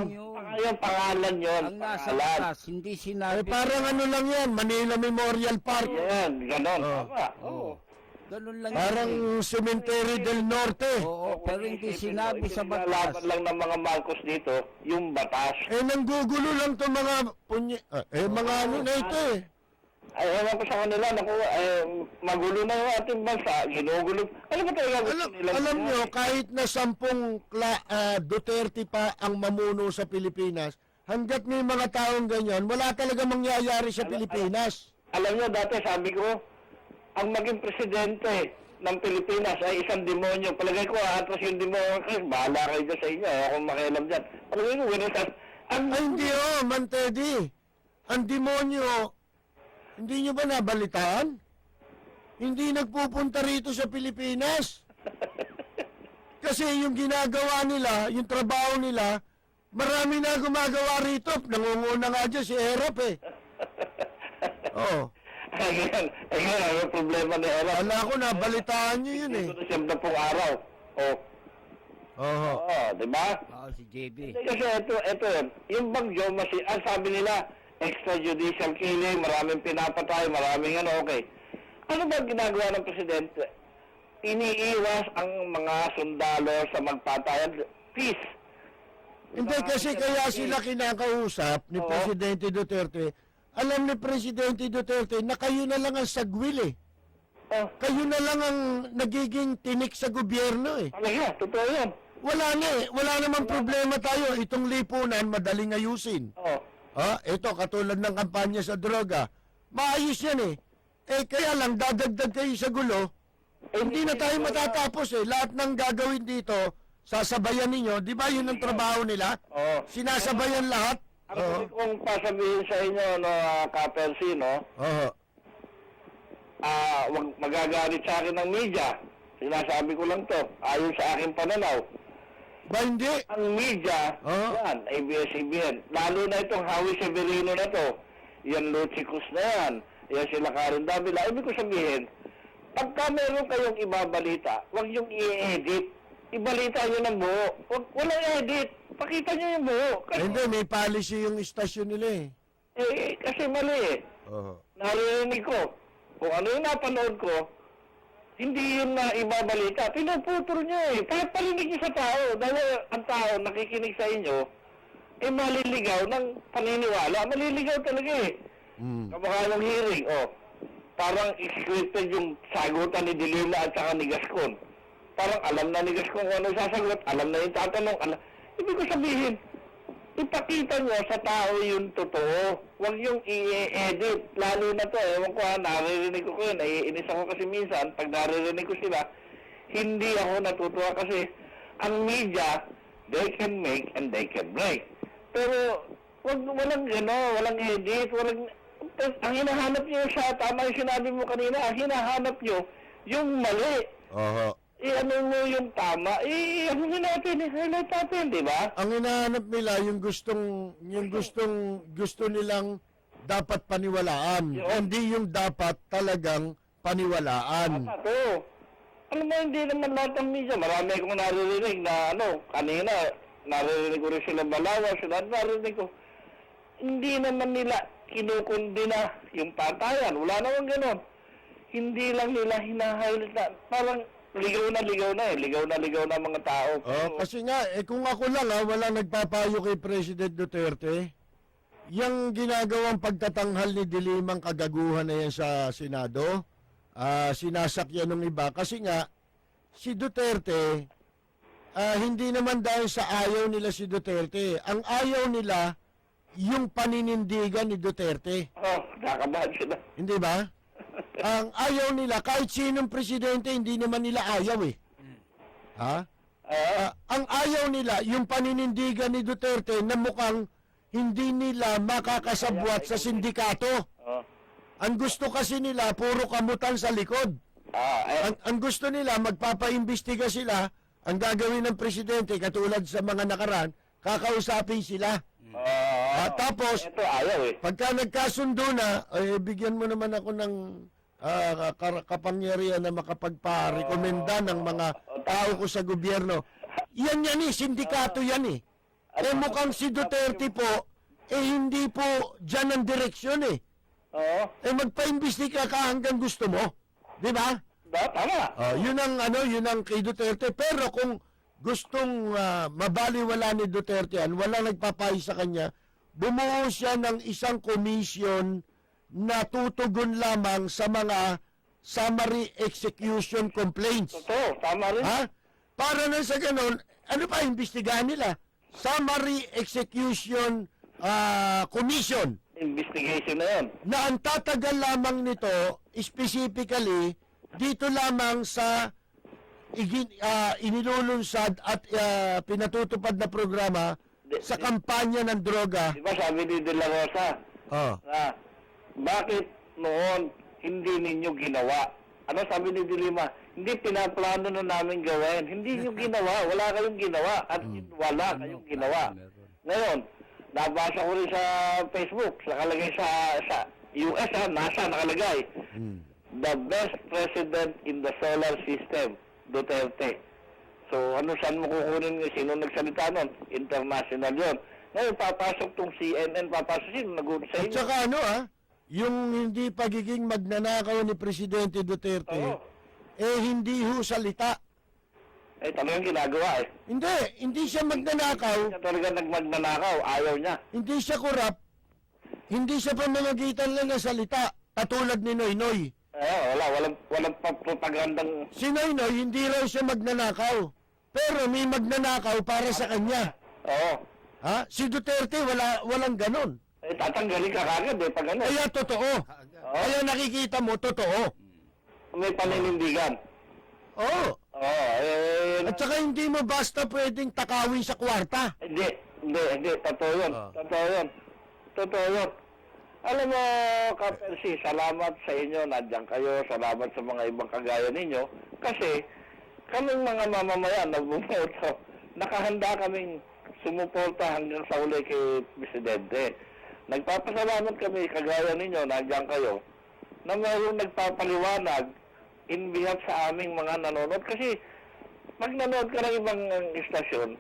Yung pangalan yun. Ang nasa batas, hindi sinabi. Parang lang yan, Manila Memorial Park. Yan, ganon. Ganun lang parang Cemetery del Norte. Pero hindi sinabi sa batas. Laban lang ng mga Marcos dito, yung batas. Nanggugulo lang to mga mga na ito ewan ko sa kanila, magulo na yung ating bansa, ginugulo. Ano ba talaga gusto nila? Alam nyo, kahit na 10 Duterte pa ang mamuno sa Pilipinas, hanggat may mga taong ganyan, wala talaga mangyayari sa Pilipinas. Alam nyo, dati sabi ko, ang maging presidente ng Pilipinas ay isang demonyo. Palagay ko, atras yung demonyo. Bahala kayo dyan sa inyo. Akong makialam dyan. Palagay ko, hindi Man Teddy. Ang demonyo, hindi nyo ba nabalitaan? Hindi nagpupunta rito sa Pilipinas. Kasi yung ginagawa nila, yung trabaho nila, marami na gumagawa rito. Nangunguna nga dyan si Erap Ayun, ang problema ni Erap. Wala ko, nabalitaan nyo yun Ito na 10 araw. Di ba? Si JB. Kasi ito yun. Yung Bagyo, ang sabi nila, extrajudicial killing, maraming pinapatay, maraming okay. Ano ba ginagawa ng presidente? Iniiwas ang mga sundalo sa magpatayan. Peace. Hindi, kasi kaya sila kinakausap ni Presidente Duterte. Alam ni Presidente Duterte na kayo na lang ang sagwil Kayo na lang ang nagiging tinik sa gobyerno Talaga, totoo yun. Wala namang problema tayo. Itong lipunan, madaling ayusin. Ito, katulad ng kampanya sa droga. Maayos yan kaya lang, dadagdag kayo sa gulo. Hindi na tayo matatapos Lahat ng gagawin dito, sasabayan ninyo, di ba yun ang trabaho nila? Oo. Sinasabayan lahat? Ang gusto kong pasabihin sa inyo, no, Kapersi, no, Oo. wag magagalit sa akin ng media. Sinasabi ko lang to, ayon sa aking pananaw. Ba hindi? Ang media, Oo. yan, ABS-CBN, lalo na itong Howie Severino na to, yan Luchicus na yan sila Karen Davila. Ibig ko sabihin, pagka meron kayong ibabalita, huwag yung i-edit. Ibalita nyo ng buo. Walang edit. Pakita nyo yung buo. Hindi, may policy yung istasyon nila Kasi mali eh. Oo. Narinig ko. Kung ano yung napanood ko, hindi yun na ibabalita. Pinuputol nyo eh. Parinig nyo sa tao. Dahil ang tao nakikinig sa inyo, maliligaw ng paniniwala. Maliligaw talaga eh. Kamukha ng hearing, parang scripted yung sagutan ni Dilima at saka ni Gascon. Parang alam na ni Gascon kung ano sasagot, alam na yung tatanong, Ibig ko sabihin, ipakita nyo sa tao yung totoo. Huwag yung i-edit. Lalo na to, ewan ko naririnig ko yun, naiinis ako kasi minsan, pag naririnig ko sila, hindi ako natutuwa kasi ang media, they can make and they can break. Pero, walang walang edit, ang hinahanap nyo tama yung sinabi mo kanina, hinahanap nyo yung mali. Oo. Ano mo yung tama, ano natin, highlight natin, di ba? Ang hinahanap nila yung gusto nilang dapat paniwalaan. Hindi yung dapat talagang paniwalaan. Tama to. Alam mo, hindi naman lahat ng media. Marami akong naririnig na kanina, naririnig ko rin sila Balawa, naririnig ko. Hindi naman nila kinukundina yung patayan. Wala naman ganon. Hindi lang nila hinahighlight na, parang ligaw na mga tao. Kasi nga, kung ako lang walang nagpapayo kay President Duterte, yung ginagawang pagtatanghal ni Dilimang kagaguhan na yan sa Senado, sinasakyan ng iba. Kasi nga, si Duterte, hindi naman dahil sa ayaw nila si Duterte. Ang ayaw nila, yung paninindigan ni Duterte. Nakakabahan sila. Hindi ba? Ang ayaw nila, kahit sinong presidente, hindi naman nila ayaw eh. Ha? Ang ayaw nila, yung paninindigan ni Duterte na mukhang hindi nila makakasabwat sa sindikato. Ang gusto kasi nila, puro kamutan sa likod. Ang gusto nila, magpapaimbestiga sila, ang gagawin ng presidente, katulad sa mga nakaraan, kakausapin sila. Tapos, ito ayaw eh. pagka nagkasundo na, bigyan mo naman ako ng kapangyarihan na makapagpa-rekomenda ng mga tao ko sa gobyerno. Yan sindikato yan eh. Mukhang si Duterte po, hindi po dyan ang direksyon eh. Magpa-imbestiga ka hanggang gusto mo. Di ba? Tama. Yun ang kay Duterte. Pero kung gustong mabaliwala ni Duterte yan, walang nagpapayo sa kanya, bumuo siya ng isang komisyon na tutugon lamang sa mga summary execution complaints. Totoo, tama rin. Para na sa ganun, ano pa imbestigahan nila? Summary Execution Commission. Investigation na yan. Na ang tatagal lamang nito, specifically, dito lamang sa inilulunsad at pinatutupad na programa sa kampanya ng droga. Di ba sabi ni De La Rosa, na bakit noon hindi ninyo ginawa? Ano sabi ni Dilima? Hindi pinaplano na namin gawin. Hindi nyo ginawa. Wala kayong ginawa. At wala kayong ginawa. Ngayon, nabasa ko rin sa Facebook, nakalagay sa US, NASA nakalagay. The best president in the solar system, Duterte. So, saan mo kukunin sino nagsalita nun? International yun. Ngayon, papasok tong CNN, sino nag-uut sa inyo? At saka yung hindi pagiging magnanakaw ni Presidente Duterte, hindi ho salita. Talagang ginagawa eh. Hindi siya magnanakaw. Siya talaga nagmagnanakaw, ayaw niya. Hindi siya korap. Hindi siya pamamagitan lang ng salita, katulad ni Noynoy. Walang propagandang... Si Noynoy, hindi raw siya magnanakaw. Pero may magnanakaw para sa kanya. Si Duterte, walang ganon. Tatanggalin ka kagad pag ano. Kaya totoo. Kaya nakikita mo, totoo. May paninindigan. yun. At saka hindi mo basta pwedeng takawin sa kwarta. Hindi. Totoo yun. Ah. Totoo yun. Alam mo, Kapersi, salamat sa inyo. Nandiyan kayo. Salamat sa mga ibang kagaya ninyo. Kasi, kaming mga mamamayan na bumoto, nakahanda kaming sumuporta hanggang sa uli kay Presidente. Nagpapasalamat kami, kagaya ninyo, nandiyan kayo, na mayroong nagpapaliwanag in behalf sa aming mga nanonood. Kasi, pag nanood ka ng ibang istasyon,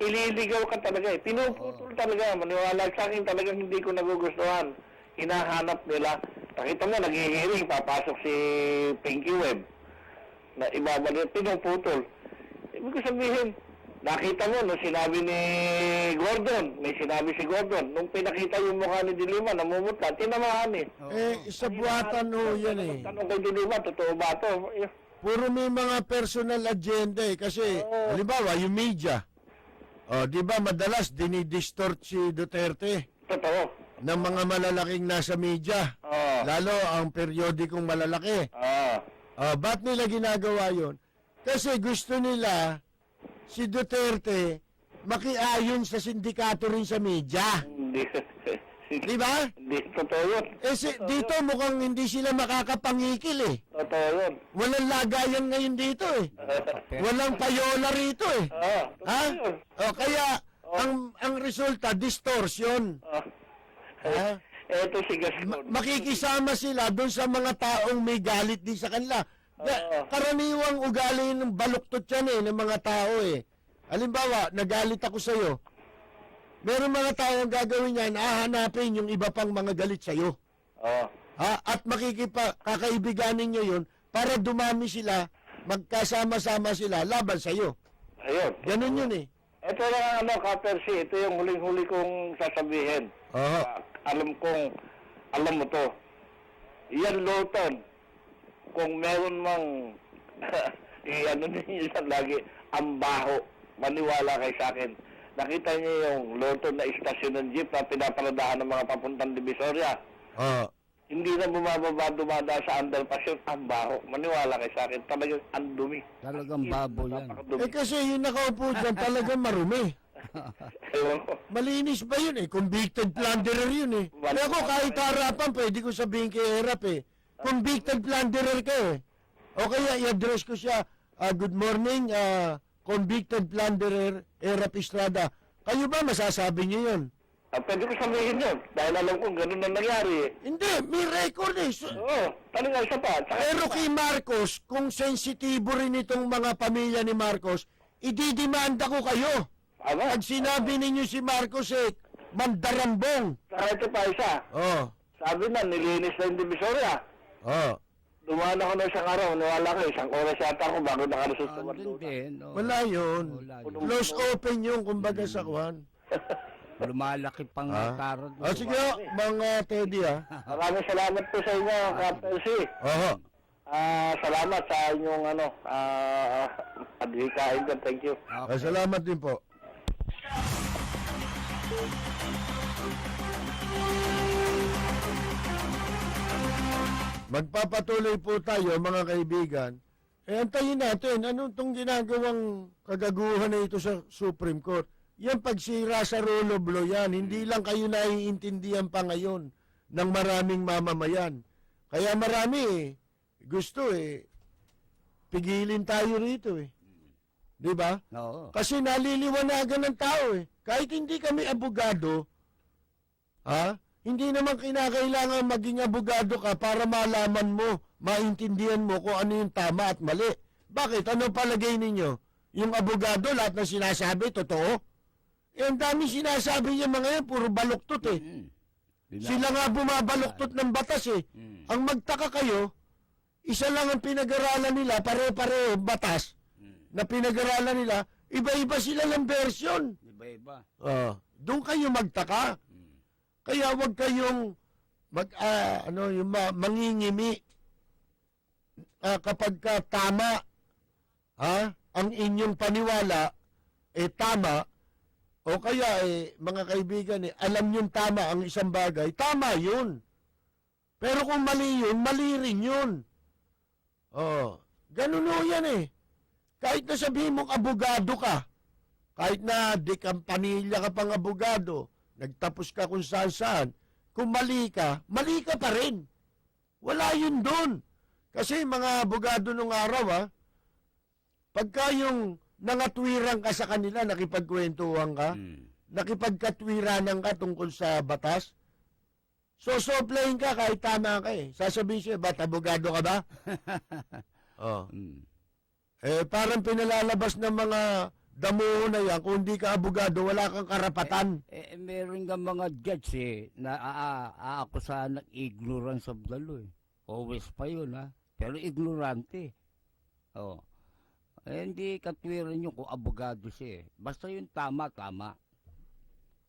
ililigaw ka talaga eh. Pinuputol talaga. Maniwala sa akin talagang hindi ko nagugustuhan. Hinahanap nila. Nakita mo, naghihiring, papasok si Pinky Web. Na ibabalik, pinuputol. Ibig ko sabihin, nakita mo, nung sinabi ni Gordon, may sinabi si Gordon, nung pinakita yung mukha ni Dilima, namumutla, tinamahan eh. Sa buwatan ho yan eh. Tanong kay Dilima, totoo ba ito? Puro may mga personal agenda eh. Kasi, halimbawa, yung media. Di ba madalas dinidistort si Duterte Totoo. ng mga malalaking nasa media. Lalo ang periodikong malalaki. Ba't nila ginagawa yon? Kasi gusto nila si Duterte makiayon sa sindikato rin sa media. Hindi. Di ba? Hindi, totoo yun. Dito mukhang hindi sila makakapangikil eh. Totoo yun. Walang lagayan ngayon dito eh. Walang payola rito eh. Ha? Kaya ang resulta distortion. Ha? Eto si Gascon. Makikisama sila doon sa mga taong may galit din sa kanila. Karaniwang ugali ng baluktot yan eh, ng mga tao eh. Halimbawa, nagalit ako sa'yo. Meron mga tao ang gagawin yan, hahanapin yung iba pang mga galit sa'yo. At kakaibiganin nyo yun para dumami sila, magkasama-sama sila, laban sa'yo. Ayun. Ganun yun eh. Ito lang Kapersi, ito yung huling-huli kong sasabihin. Alam mo to. Yan Lawton, kung meron mang, ninyo siya lagi, ang baho, maniwala kay sa akin. Nakita niyo yung Lawton na istasyon ng jeep na pinaparadahan ng mga papuntang Divisoria. Hindi na dumada sa underpass yun, ang baho. Maniwala kay sa akin, talagang ang dumi. Talagang babo yan. Kasi yung nakaupo dyan talagang marumi. Malinis ba yun eh? Convicted plunderer yun eh. Kaya ako kahit harapan, pwede ko sabihin kay Erap eh. Convicted plunderer ka eh. O kaya i-address ko siya, good morning, convicted plunderer, Erap Estrada. Kayo ba masasabi niyo yun? Pwede ko sabihin yun, dahil alam kong ganun na nangyari eh. Hindi, may record eh. Talaga isa pa. Pero kay Marcos, kung sensitibo rin itong mga pamilya ni Marcos, ididimanda ko kayo. Pag sinabi ninyo si Marcos mandarambong. Saka ito pa isa. Sabi na, nilinis na yung Divisoria. Dumaan ako na isang araw, nawala ko, isang oras yata ako bago nakalusot sa Bardona. Wala yun. Close open yun, kumbaga sa kwan. Lumalaki pang karot. Sige, mga Teddy Maraming salamat po sa inyo, Kapersi. Salamat sa inyong adhikain ko. Thank you. Salamat din po. Magpapatuloy po tayo mga kaibigan. Antayin natin, ano itong ginagawang kagaguhan na ito sa Supreme Court? Yan pagsira sa rule of law yan. Hindi lang kayo naiintindihan pa ngayon ng maraming mamamayan. Kaya marami gusto pigilin tayo rito Di ba? Oo. Kasi naliliwanagan ng tao Kahit hindi kami abogado, hindi naman kinakailangan maging abogado ka para malaman mo, maintindihan mo kung ano yung tama at mali. Bakit? Ano palagay ninyo? Yung abogado, lahat ng sinasabi, totoo? Ang dami sinasabi niya mga yan, puro baluktot Sila nga bumabaluktot ng batas Ang magtaka kayo, isa lang ang pinag-aralan nila, pare-pareho batas na pinag-aralan nila, iba-iba sila ng version. Iba-iba. Doon kayo magtaka. Kaya wag kayong mangingimi kapag ka tama ang inyong paniwala tama o kaya mga kaibigan alam nyo tama ang isang bagay, tama yun. Pero kung mali yun, mali rin yun. Ganun o yan Kahit na sabihin mong abogado ka, kahit na di kampanilya ka pang abogado, nagtapos ka kung saan-saan, kung mali ka pa rin. Wala yun doon. Kasi mga abogado nung araw, pagka yung nangatwiran ka sa kanila, nakipagkwentuhan ka, nakipagkatwiranan ka tungkol sa batas, sosoplayin ka kahit tama ka eh. Sasabihin siya, ba't abogado ka ba? Oh. Parang pinalalabas ng mga damo na yan, kung hindi ka abogado, wala kang karapatan. Meron nga mga judge na aakusahan ng ignorance of the law eh. Always pa yun pero ignorante. Oh. Hindi katwiran yun kung abogado siya eh. Basta yun tama.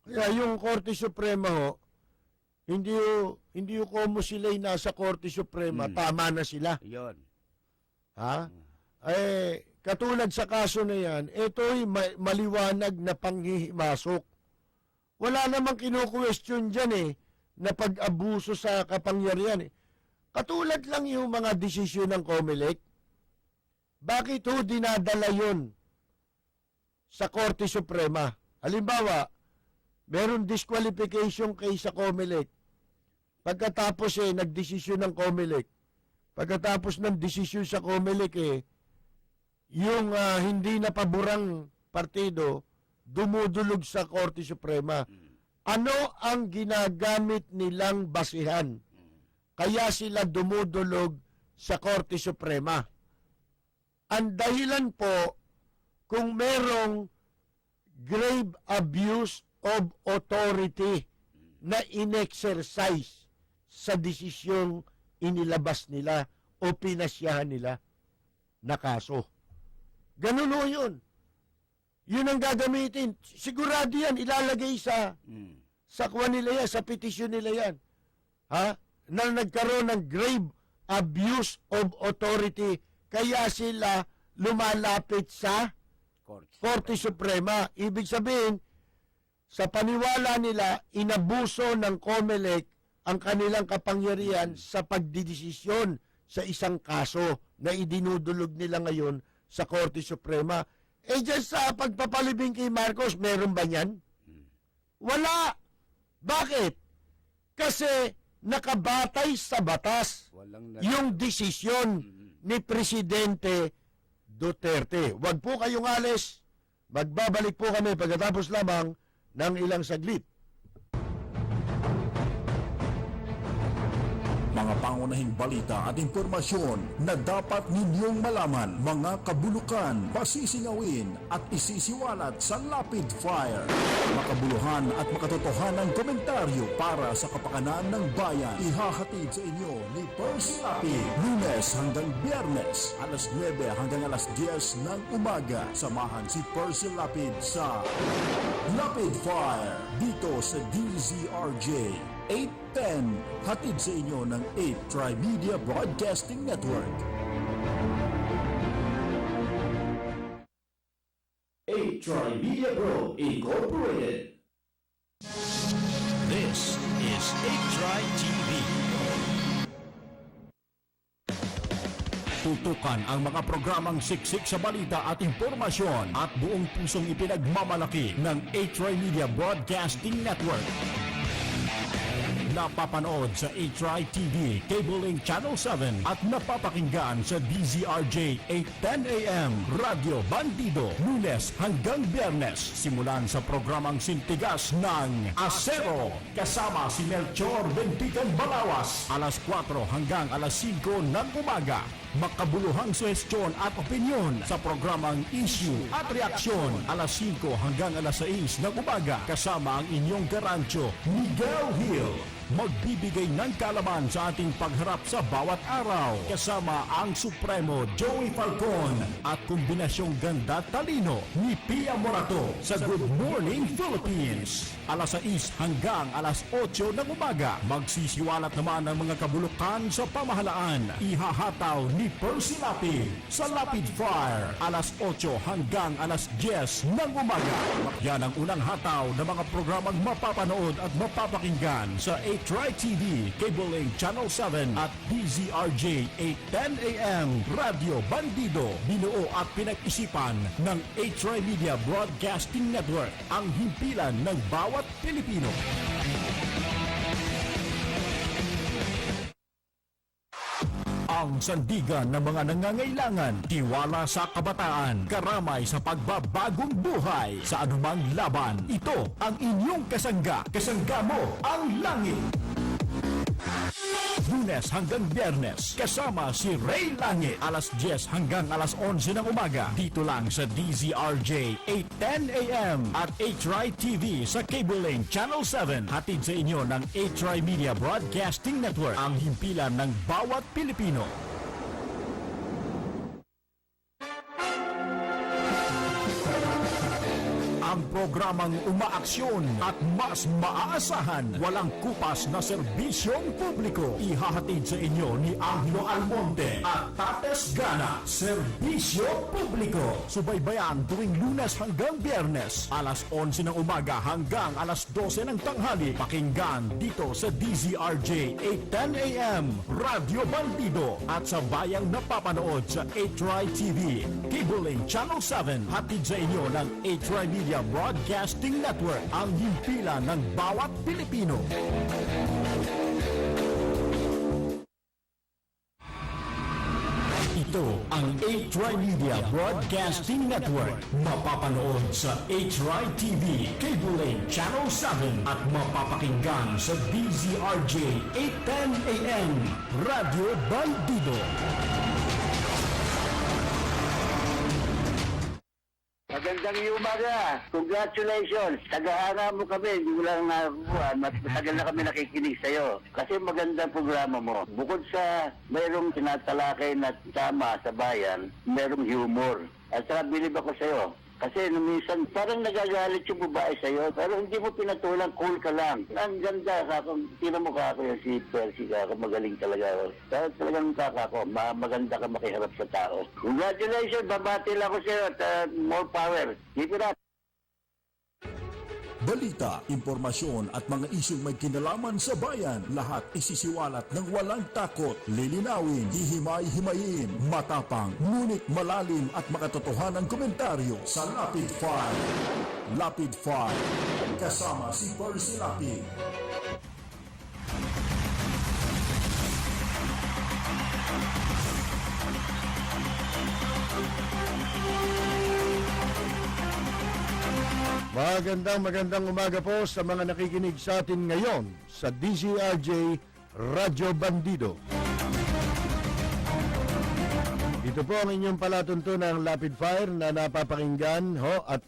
Kaya yung Korte Suprema hindi yung como sila'y nasa Korte Suprema, tama na sila. Yun. Ha? Katulad sa kaso na yan, ito'y maliwanag na panghihimasok. Wala namang kinu-question dyan na pag-abuso sa kapangyarihan Katulad lang yung mga desisyon ng COMELEC. Bakit dinadala yun sa Korte Suprema? Halimbawa, meron disqualification case sa COMELEC. Pagkatapos nagdesisyon ng COMELEC. Pagkatapos ng desisyon sa COMELEC yung hindi napaborang partido dumudulog sa Korte Suprema. Ano ang ginagamit nilang basihan? Kaya sila dumudulog sa Korte Suprema. Ang dahilan po, kung merong grave abuse of authority na in-exercise sa desisyong inilabas nila o pinasyahan nila na kaso. Ganun o yun. Yun ang gagamitin. Sigurado yan, ilalagay sa kwan nila yan, sa petisyon nila yan. Na nagkaroon ng grave abuse of authority, kaya sila lumalapit sa Korte Suprema. Ibig sabihin, sa paniwala nila, inabuso ng COMELEC ang kanilang kapangyarihan sa pagdidesisyon sa isang kaso na idinudulog nila ngayon sa Korte Suprema. Dyan sa pagpapalibing kay Marcos, meron ba yan? Wala. Bakit? Kasi nakabatay sa batas yung desisyon ni Presidente Duterte. Huwag po kayong alis. Magbabalik po kami pagkatapos lamang ng ilang saglit. Mga pangunahing balita at impormasyon na dapat ninyong malaman, mga kabulukan, pasisingawin at isisiwalat sa Lapid Fire. Makabuluhan at makatotohanan komentaryo para sa kapakanan ng bayan. Ihahatid sa inyo ni Percy Lapid, Lunes hanggang Biyernes, alas 9 hanggang alas 10 ng umaga. Samahan si Percy Lapid sa Lapid Fire dito sa DZRJ 810, hatid sa inyo ng 8 Tri-Media Broadcasting Network. 8 Tri-Media Group Incorporated. This is 8 Tri-TV. Tutukan ang mga programang siksik sa balita at impormasyon at buong pusong ipinagmamalaki ng 8 Tri-Media Broadcasting Network. Napapanood sa A-Tri TV, Cable Link Channel 7 at napapakinggan sa DZRJ 810 AM, Radyo Bandido, Lunes hanggang Biyernes, simulan sa programang Sintigas ng Acero, kasama si Melchor Bentican Balawas, alas 4 hanggang alas 5 ng umaga. Makabuluhang suhestyon at opinyon sa programang Issue at Reaksyon, alas 5 hanggang alas 6 ng umaga, kasama ang inyong garansyo, Miguel Hill. Magbibigay ng kalaman sa ating pagharap sa bawat araw, kasama ang Supremo Joey Falcon at kombinasyong ganda talino ni Pia Morato sa Good Morning Philippines. Alas 6 hanggang alas 8 ng umaga, magsisiwalat naman ang mga kabulukan sa pamahalaan. Ihahataw ni Percy Lapid sa Lapid Fire, alas 8 hanggang alas 10 ng umaga. Yan ang unang hataw ng mga programang mapapanood at mapapakinggan sa A-Try TV, Cable Link Channel 7 at DZRJ 810 AM, Radio Bandido. Binuo at pinag-isipan ng A-Try Media Broadcasting Network, ang himpilan ng bawat Pilipino. Ang sandigan ng mga nangangailangan, tiwala sa kabataan, karamay sa pagbabagong buhay, sa anumang laban. Ito ang inyong kasangga. Kasangga mo ang langit. Lunes hanggang Biyernes, kasama si Ray Langit, alas 10 hanggang alas 11 ng umaga, dito lang sa DZRJ 810 AM at A-Try TV sa Cable Link Channel 7. Hatid sa inyo ng A-Try Media Broadcasting Network, ang himpilan ng bawat Pilipino. Ang programang umaaksyon at mas maaasahan, walang kupas na serbisyong publiko. Ihahatid sa inyo ni Angelo Almonte at Tates Gana. Serbisyo Publiko. Subaybayan tuwing Lunes hanggang Biyernes, alas 11 ng umaga hanggang alas 12 ng tanghali. Pakinggan dito sa DZRJ 810 AM, Radio Bandido, at sa bayang napapanood sa A-Try TV, Cable Link Channel 7. Hatid sa inyo ng A-Try Media Broadcasting Network, ang himpilan ng bawat Pilipino. Ito ang A-Try Media Broadcasting Network. Mapapanood sa A-Try TV, Cable Link Channel 7 at mapapakinggan sa DZRJ 810 AM, Radio Bandido. Magandang umaga. Congratulations. Tagahanga mo kami. Hindi mo lang nakakuha. Matagal na kami nakikinig sa'yo. Kasi magandang programa mo. Bukod sa mayroong tinatalakay na tama sa bayan, mayroong humor. At saka bilib ako sa'yo. Kasi minsan parang nagagalit yung babae sa'yo, pero hindi mo pinatulang, cool ka lang. Ang ganda, tinan mo kako yung si Percy, kako magaling talaga. Pero talagang kako, maganda ka makiharap sa tao. Congratulations, babati lang ako sa'yo at more power. Keep it up. Balita, impormasyon at mga isyong may kinalaman sa bayan, lahat isisiwalat ng walang takot, lilinawin, hihimay-himayin, matapang, ngunit malalim at makatotohanang komentaryo sa Lapid 5. Lapid 5, kasama si Percy Lapid. Magandang umaga po sa mga nakikinig sa atin ngayon sa DZRJ Radio Bandido. Ito po ang inyong palatuntunang Rapid Fire na napapakinggan at